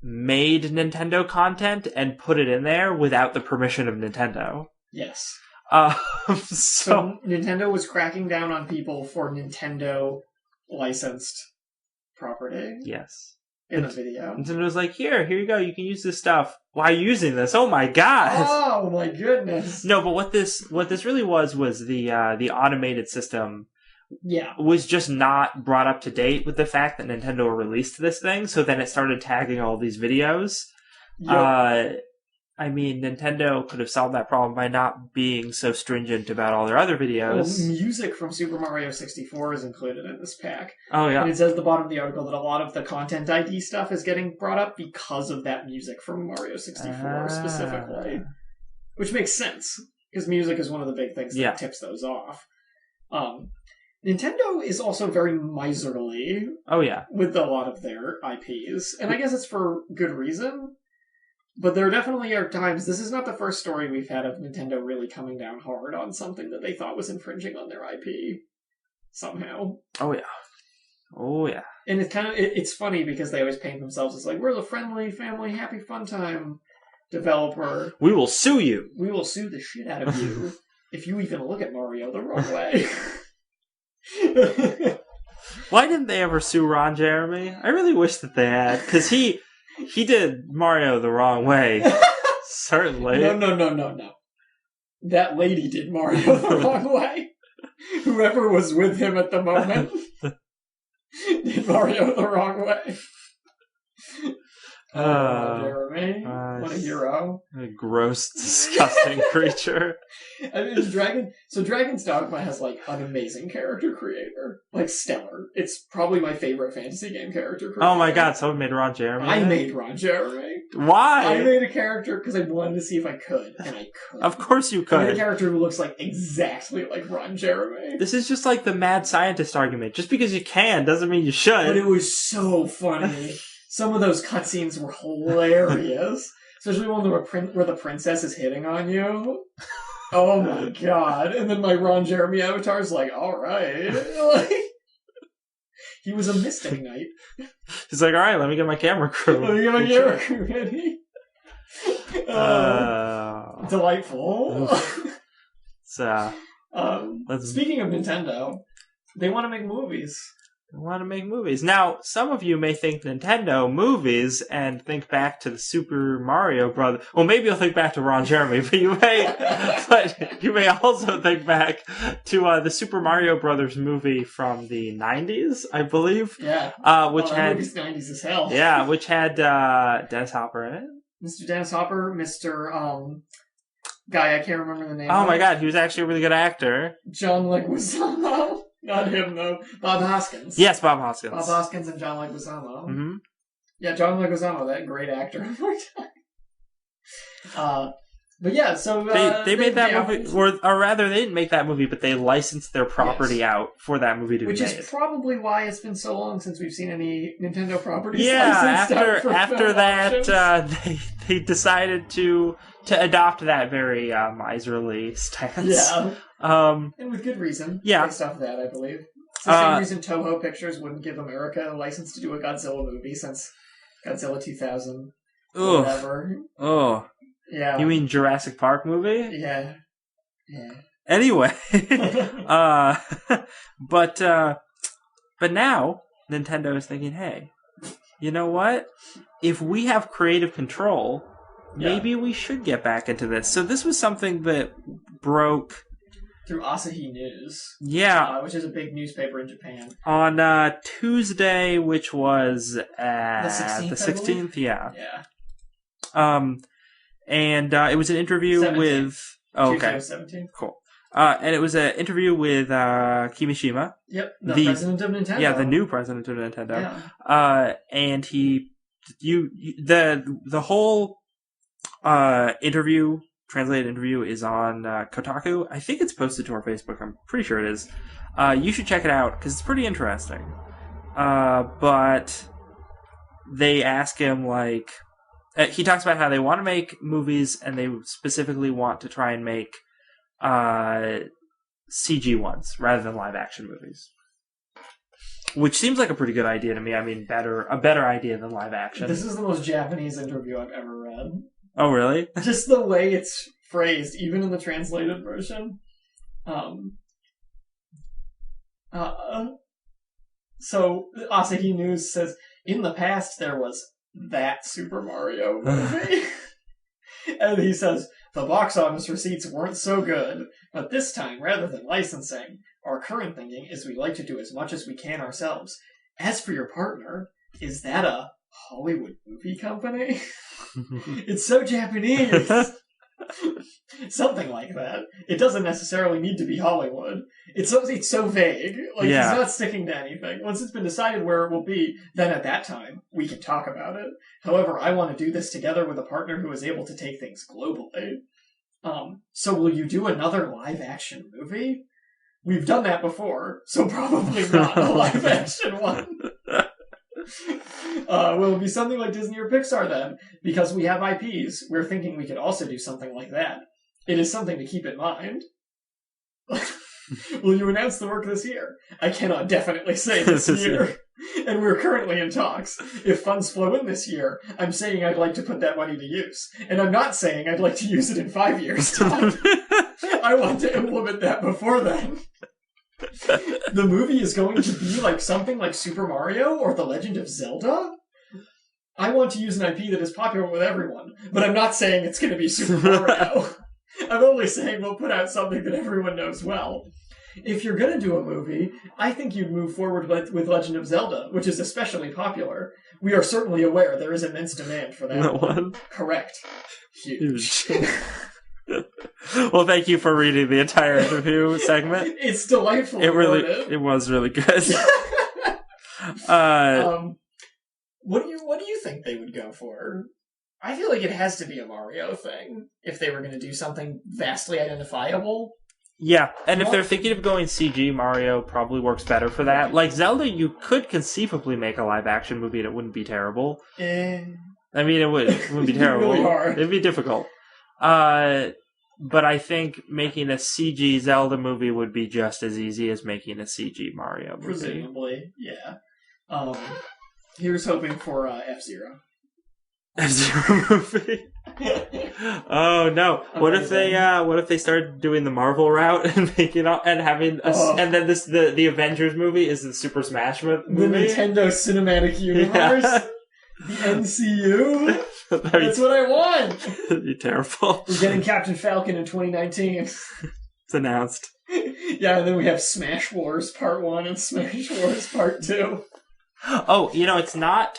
made Nintendo content and put it in there without the permission of Nintendo. Yes. So Nintendo was cracking down on people for Nintendo licensed property. Yes. In the video. Nintendo was like, here you go, you can use this stuff. Why are you using this? Oh my god! Oh my goodness. No, but what this really was the automated system was just not brought up to date with the fact that Nintendo released this thing, so then it started tagging all these videos. Yep. I mean, Nintendo could have solved that problem by not being so stringent about all their other videos. Well, music from Super Mario 64 is included in this pack. Oh, yeah. And it says at the bottom of the article that a lot of the content ID stuff is getting brought up because of that music from Mario 64 specifically. Which makes sense, because music is one of the big things that tips those off. Nintendo is also very miserly. Oh, yeah. With a lot of their IPs. And I guess it's for good reason. But there definitely are times, this is not the first story we've had of Nintendo really coming down hard on something that they thought was infringing on their IP. Somehow. Oh, yeah. Oh, yeah. And it's it's funny because they always paint themselves as like, we're the friendly, family, happy, fun time developer. We will sue you. We will sue the shit out of you if you even look at Mario the wrong way. Why didn't they ever sue Ron Jeremy? I really wish that they had, because he did Mario the wrong way. Certainly. No. That lady did Mario the wrong way. Whoever was with him at the moment did Mario the wrong way. Jeremy, what a hero. A gross, disgusting creature. I mean, Dragon's Dogma has, like, an amazing character creator. Like, stellar. It's probably my favorite fantasy game character creator. Oh my god, someone made Ron Jeremy? I made Ron Jeremy. Why? I made a character because I wanted to see if I could, and I could. Of course you could. I made a character who looks like exactly like Ron Jeremy. This is just like the mad scientist argument. Just because you can doesn't mean you should. But it was so funny. Some of those cutscenes were hilarious. Especially one where the princess is hitting on you. Oh my god. And then my Ron Jeremy avatar's like, alright. Like, he was a Mystic Knight. He's like, alright, let me get my camera crew. Ready. Delightful. So, speaking of Nintendo, they want to make movies. Now, some of you may think Nintendo movies and think back to the Super Mario Brothers. Well, maybe you'll think back to Ron Jeremy, but you may also think back to the Super Mario Brothers movie from the 90s, I believe. Yeah. Which had 90s as hell. Yeah, which had Dennis Hopper in it. Mr. Dennis Hopper, Mr. Guy I can't remember the name. Oh my god, he was actually a really good actor. John Leguizamo. Not him, though. Bob Hoskins. Yes, Bob Hoskins. Bob Hoskins and John Leguizamo. Mm-hmm. Yeah, John Leguizamo, that great actor. But yeah, so... they made that movie, or rather, they didn't make that movie, but they licensed their property out for that movie to be made. Which is probably why it's been so long since we've seen any Nintendo properties licensed out after that, they decided to adopt that very miserly stance. Yeah. And with good reason. Yeah. Based off of that, I believe. It's the same reason Toho Pictures wouldn't give America a license to do a Godzilla movie since Godzilla 2000. Or whatever. Oh. Yeah. You mean Jurassic Park movie? Yeah. Anyway. But now, Nintendo is thinking, hey, you know what? If we have creative control, maybe we should get back into this. So this was something that broke... through Asahi News. Yeah. Which is a big newspaper in Japan. On Tuesday, which was the 16th? Yeah. Yeah. And it was an interview 17th. with... Oh, okay. Tuesday 17th. Cool. And it was an interview with Kimishima. Yep, the president of Nintendo. Yeah, the new president of Nintendo. Yeah. And the whole translated interview is on Kotaku. I think it's posted to our Facebook. I'm pretty sure it is. You should check it out because it's pretty interesting. But they ask him, like... he talks about how they want to make movies and they specifically want to try and make CG ones rather than live action movies. Which seems like a pretty good idea to me. I mean, a better idea than live action. This is the most Japanese interview I've ever read. Oh, really? Just the way it's phrased, even in the translated version. So, Asahi News says, in the past there was that Super Mario movie. And he says, the box office receipts weren't so good, but this time, rather than licensing, our current thinking is we like to do as much as we can ourselves. As for your partner, is that a Hollywood movie company? It's so Japanese. Something like that. It doesn't necessarily need to be Hollywood. It's so vague. Like, he's not sticking to anything. Once it's been decided where it will be, then at that time, we can talk about it. However, I want to do this together with a partner who is able to take things globally. So will you do another live-action movie? We've done that before, so probably not a live-action one. Will it be something like Disney or Pixar then? Because we have IPs, we're thinking we could also do something like that. It is something to keep in mind. Will you announce the work this year? I cannot definitely say this year. And we're currently in talks. If funds flow in this year, I'm saying I'd like to put that money to use. And I'm not saying I'd like to use it in 5 years' time. I want to implement that before then. The movie is going to be like something like Super Mario or The Legend of Zelda? I want to use an IP that is popular with everyone, but I'm not saying it's going to be Super Mario. I'm only saying we'll put out something that everyone knows well. If you're going to do a movie, I think you'd move forward with Legend of Zelda, which is especially popular. We are certainly aware there is immense demand for that one. Correct. Huge. Well, thank you for reading the entire interview segment. It's delightful. It was really good. What do you think they would go for? I feel like it has to be a Mario thing if they were going to do something vastly identifiable. Yeah, and if they're thinking of going CG, Mario probably works better for that. Like Zelda, you could conceivably make a live-action movie and it wouldn't be terrible. I mean, it wouldn't be terrible. Really hard. It'd be difficult. But I think making a CG Zelda movie would be just as easy as making a CG Mario movie. Presumably, yeah. Here's hoping for F-Zero. F-Zero movie. Oh no! What if they start doing the Marvel route and making and having and then the Avengers movie is the Super Smash movie? The Nintendo Cinematic Universe, yeah. The MCU. That's what I want. That'd be terrible. We're getting Captain Falcon in 2019. It's announced. Yeah, and then we have Smash Wars Part 1 and Smash Wars Part 2. Oh, it's not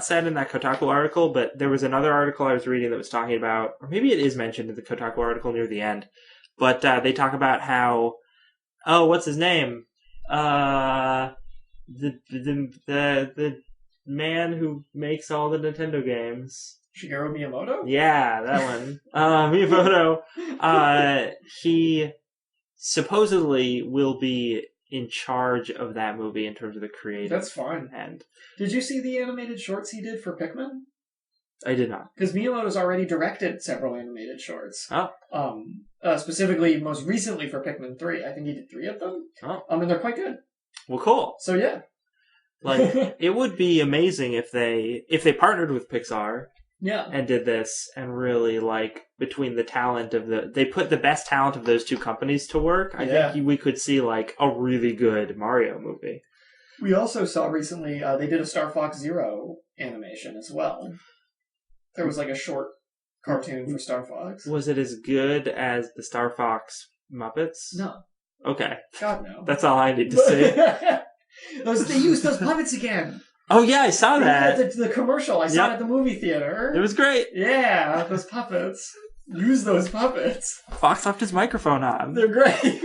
said in that Kotaku article, but there was another article I was reading that was talking about, or maybe it is mentioned in the Kotaku article near the end, but they talk about how, what's his name? The man who makes all the Nintendo games. Shigeru Miyamoto? Yeah, that one. Miyamoto. He supposedly will be in charge of that movie in terms of the creative. That's fine. And did you see the animated shorts he did for Pikmin? I did not. Because Miyamoto's already directed several animated shorts. Oh. Specifically, most recently for Pikmin 3. I think he did 3 of them. Oh. And they're quite good. Well, cool. So yeah. Like, it would be amazing if they partnered with Pixar. Yeah. And did this, and really, between the talent of they put the best talent of those two companies to work, I think we could see, a really good Mario movie. We also saw recently, they did a Star Fox Zero animation as well. There was, a short cartoon for Star Fox. Was it as good as the Star Fox Muppets? No. Okay. God, no. That's all I need to see. They used those puppets again! Oh yeah, I saw that. The commercial. I saw it at the movie theater. It was great. Yeah, those puppets. Use those puppets. Fox left his microphone on. They're great.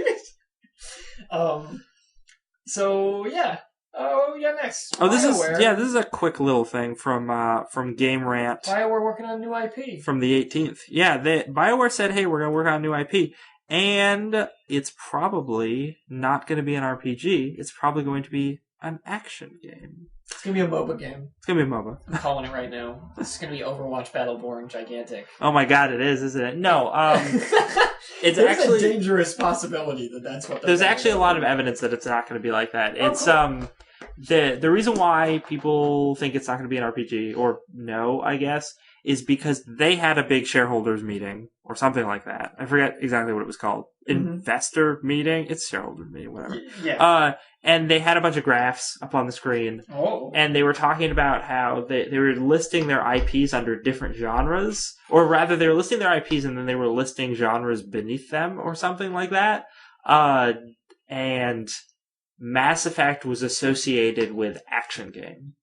So yeah. Oh yeah, next. Oh, this is a quick little thing from Game Rant. Bioware working on a new IP from the 18th. Yeah, Bioware said, "Hey, we're gonna work on a new IP." And it's probably not going to be an RPG. It's probably going to be an action game. It's going to be a MOBA game. It's going to be a MOBA. I'm calling it right now. This is going to be Overwatch Battleborn Gigantic. Oh my god, it is, isn't it? No, it's There's actually a dangerous possibility that's what there's actually a lot of evidence that it's not going to be like that. It's cool. The reason why people think it's not going to be an RPG, or no, I guess, is because they had a big shareholders meeting or something like that. I forget exactly what it was called. Investor meeting? It's shareholder meeting, whatever. Yeah. And they had a bunch of graphs up on the screen. Oh. And they were talking about how they were listing their IPs under different genres. Or rather, they were listing their IPs and then they were listing genres beneath them or something like that. And Mass Effect was associated with action game.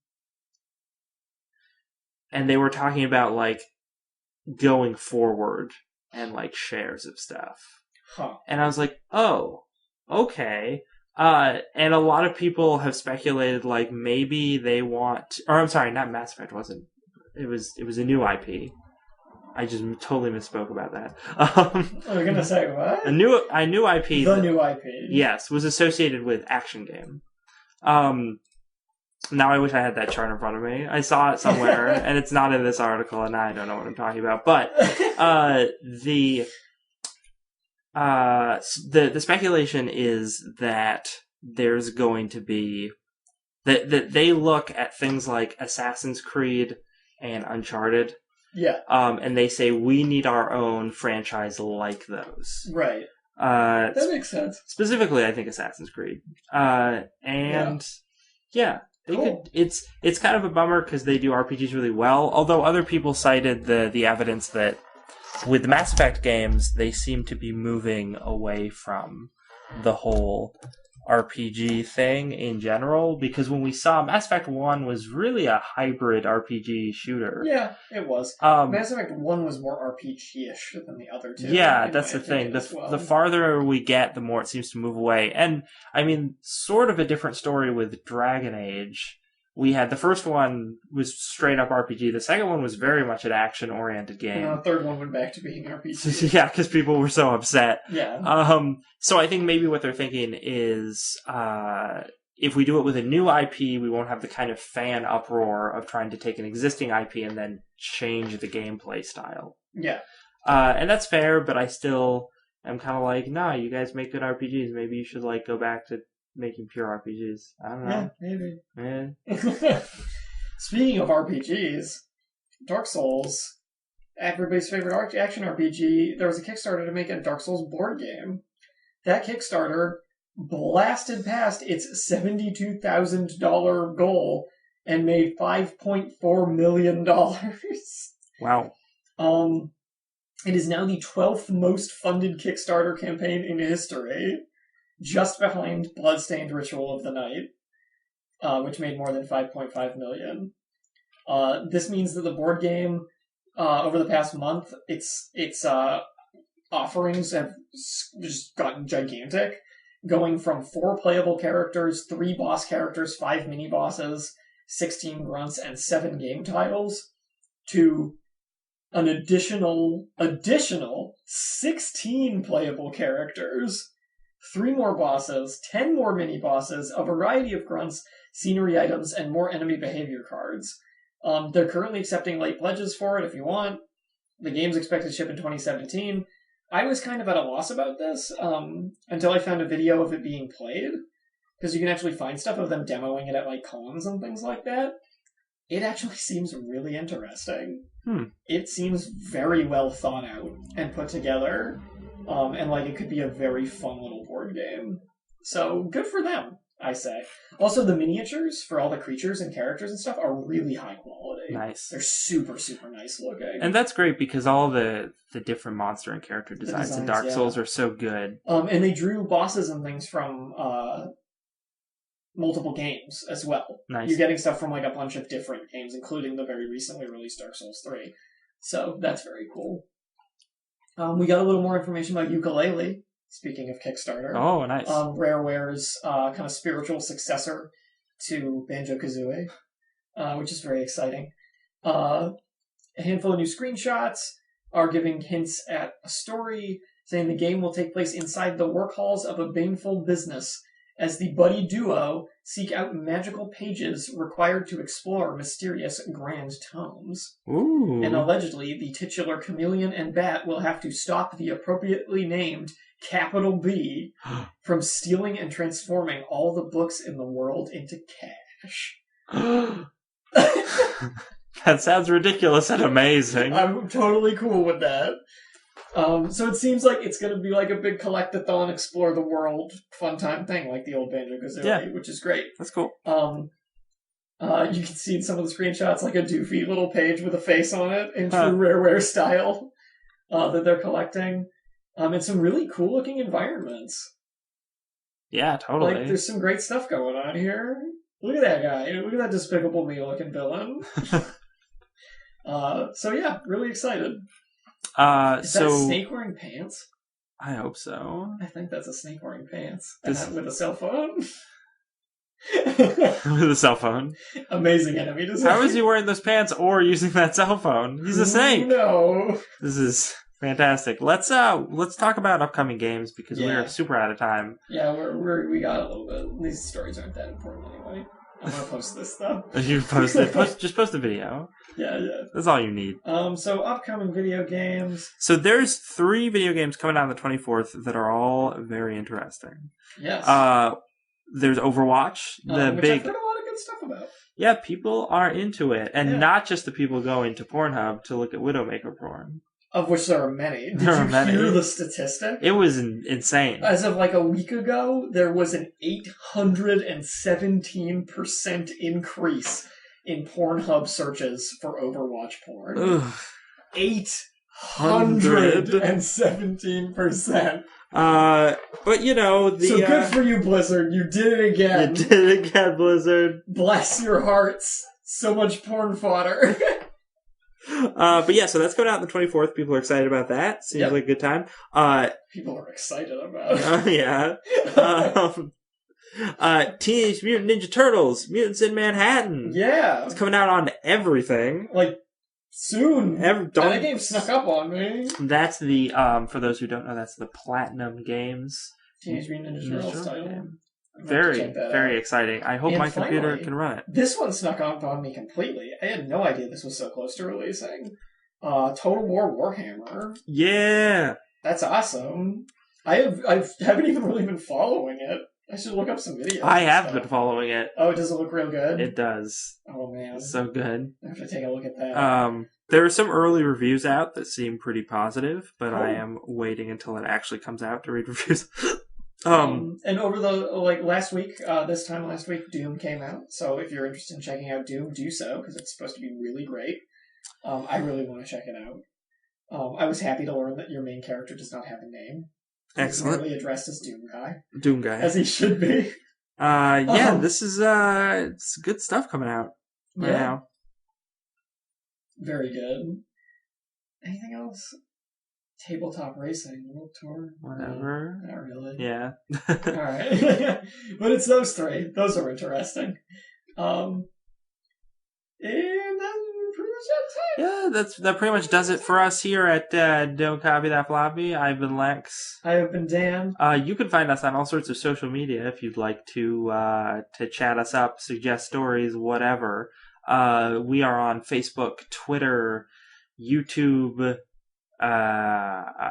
And they were talking about, going forward and, shares of stuff. Huh. And I was like, oh, okay. And a lot of people have speculated, maybe they want... Or, I'm sorry, not Mass Effect, wasn't. It was a new IP. I just totally misspoke about that. I was gonna say what? A new IP. New IP. Yes, was associated with action game. Now I wish I had that chart in front of me. I saw it somewhere, and it's not in this article, and I don't know what I'm talking about. But the speculation is that there's going to be that they look at things like Assassin's Creed and Uncharted. Yeah. And they say we need our own franchise like those. Right. That makes sense. Specifically, I think Assassin's Creed. They cool. could. It's kind of a bummer because they do RPGs really well. Although other people cited the evidence that with the Mass Effect games, they seem to be moving away from the whole RPG thing in general, because when we saw Mass Effect 1 was really a hybrid RPG shooter. Yeah, it was. Mass Effect 1 was more RPG-ish than the other two. Yeah, that's the thing. The farther we get, the more it seems to move away. And, I mean, sort of a different story with Dragon Age. We had the first one was straight up RPG. The second one was very much an action-oriented game. The third one went back to being RPG. Yeah, because people were so upset. Yeah. So I think maybe what they're thinking is if we do it with a new IP, we won't have the kind of fan uproar of trying to take an existing IP and then change the gameplay style. Yeah. And that's fair, but I still am kind of like, nah, you guys make good RPGs. Maybe you should go back to making pure RPGs. I don't know. Yeah, maybe. Speaking of RPGs, Dark Souls, everybody's favorite action RPG, there was a Kickstarter to make a Dark Souls board game. That Kickstarter blasted past its $72,000 goal and made $5.4 million. Wow. It is now the 12th most funded Kickstarter campaign in history, just behind Bloodstained Ritual of the Night, which made more than $5.5 million. This means that the board game, over the past month, its offerings have just gotten gigantic, going from 4 playable characters, 3 boss characters, 5 mini-bosses, 16 grunts, and 7 game titles, to an additional 16 playable characters, 3 more bosses, 10 more mini-bosses, a variety of grunts, scenery items, and more enemy behavior cards. They're currently accepting late pledges for it if you want. The game's expected to ship in 2017. I was kind of at a loss about this until I found a video of it being played, because you can actually find stuff of them demoing it at cons and things like that. It actually seems really interesting. It seems very well thought out and put together. And it could be a very fun little board game. So, good for them, I say. Also, the miniatures for all the creatures and characters and stuff are really high quality. Nice. They're super, super nice looking. And that's great because all the different monster and character designs in Dark Souls are so good. And they drew bosses and things from multiple games as well. Nice. You're getting stuff from a bunch of different games, including the very recently released Dark Souls 3. So, that's very cool. We got a little more information about Yooka-Laylee, speaking of Kickstarter. Oh, nice. Rareware's kind of spiritual successor to Banjo-Kazooie, which is very exciting. A handful of new screenshots are giving hints at a story, saying the game will take place inside the work halls of a baneful business as the buddy duo seek out magical pages required to explore mysterious grand tomes. Ooh. And allegedly, the titular chameleon and bat will have to stop the appropriately named Capital B from stealing and transforming all the books in the world into cash. That sounds ridiculous and amazing. I'm totally cool with that. So it seems like it's going to be a big collectathon, explore the world, fun time thing, like the old Banjo-Kazooie, which is great. That's cool. You can see in some of the screenshots a doofy little page with a face on it in true Rareware style that they're collecting. And some really cool looking environments. Yeah, totally. There's some great stuff going on here. Look at that guy. Look at that Despicable Me looking villain. So yeah, really excited. Is that a snake wearing pants? I hope so. I think that's a snake wearing pants. And with a cell phone. With a cell phone. Amazing enemy design. How is he wearing those pants or using that cell phone? He's a snake. No. This is fantastic. Let's talk about upcoming games because we are super out of time. Yeah, we got a little bit. These stories aren't that important anyway. I'm gonna post this though. You post it. Just post a video. Yeah. That's all you need. So upcoming video games. So there's 3 video games coming out on the 24th that are all very interesting. Yes. There's Overwatch, which I've heard a lot of good stuff about. Yeah, people are into it, and not just the people going to Pornhub to look at Widowmaker porn. Of which there are many. Did you hear the statistic? It was insane. As of like a week ago, there was an 817% increase in Pornhub searches for Overwatch porn. Ugh. 817%. But you know, so good for you, Blizzard. You did it again. You did it again, Blizzard. Bless your hearts. So much porn fodder. But yeah, so that's coming out on the 24th. People are excited about that. Seems like a good time. People are excited about it. Yeah. Teenage Mutant Ninja Turtles, Mutants in Manhattan. Yeah. It's coming out on everything. Like, soon. That game snuck up on me. That's the, for those who don't know, that's the Platinum Games. Teenage Mutant Ninja Turtles title. Game. Very exciting. I hope my computer can run it. This one snuck up on me completely. I had no idea this was so close to releasing. Total War Warhammer. Yeah. That's awesome. I haven't even really been following it. I should look up some videos. I have been following it. Oh, does it look real good? It does. Oh, man. It's so good. I have to take a look at that. There are some early reviews out that seem pretty positive, but I am waiting until it actually comes out to read reviews. And over the last week, Doom came out. So if you're interested in checking out Doom, do so because it's supposed to be really great. I really want to check it out. I was happy to learn that your main character does not have a name. Excellent. He's merely addressed as Doom Guy. Doom Guy, as he should be. This is it's good stuff coming out right now. Very good. Anything else? Tabletop racing, World Tour, whatever. Not really. Yeah. All right, but it's those 3. Those are interesting. And that's pretty much it. Yeah, that pretty much does it for us here at Don't Copy That Floppy. I've been Lex. I have been Dan. You can find us on all sorts of social media if you'd like to chat us up, suggest stories, whatever. We are on Facebook, Twitter, YouTube,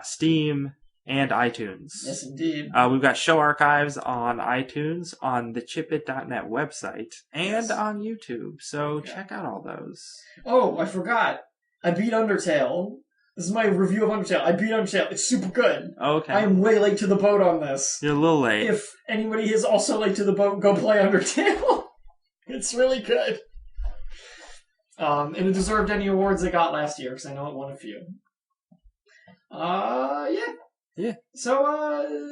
Steam, and iTunes. Yes, indeed. We've got show archives on iTunes, on the chipit.net website, and on YouTube. So check out all those. Oh, I forgot. I beat Undertale. This is my review of Undertale. I beat Undertale. It's super good. Okay. I am way late to the boat on this. You're a little late. If anybody is also late to the boat, go play Undertale. It's really good. And it deserved any awards it got last year, because I know it won a few. Yeah. So,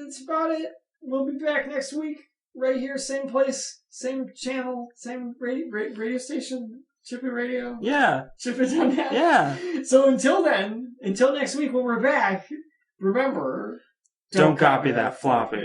that's about it. We'll be back next week, right here, same place, same channel, same radio station, Chip It Radio. Yeah. Chipit.net. Yeah. So until then, until next week when we're back, remember, don't copy that floppy.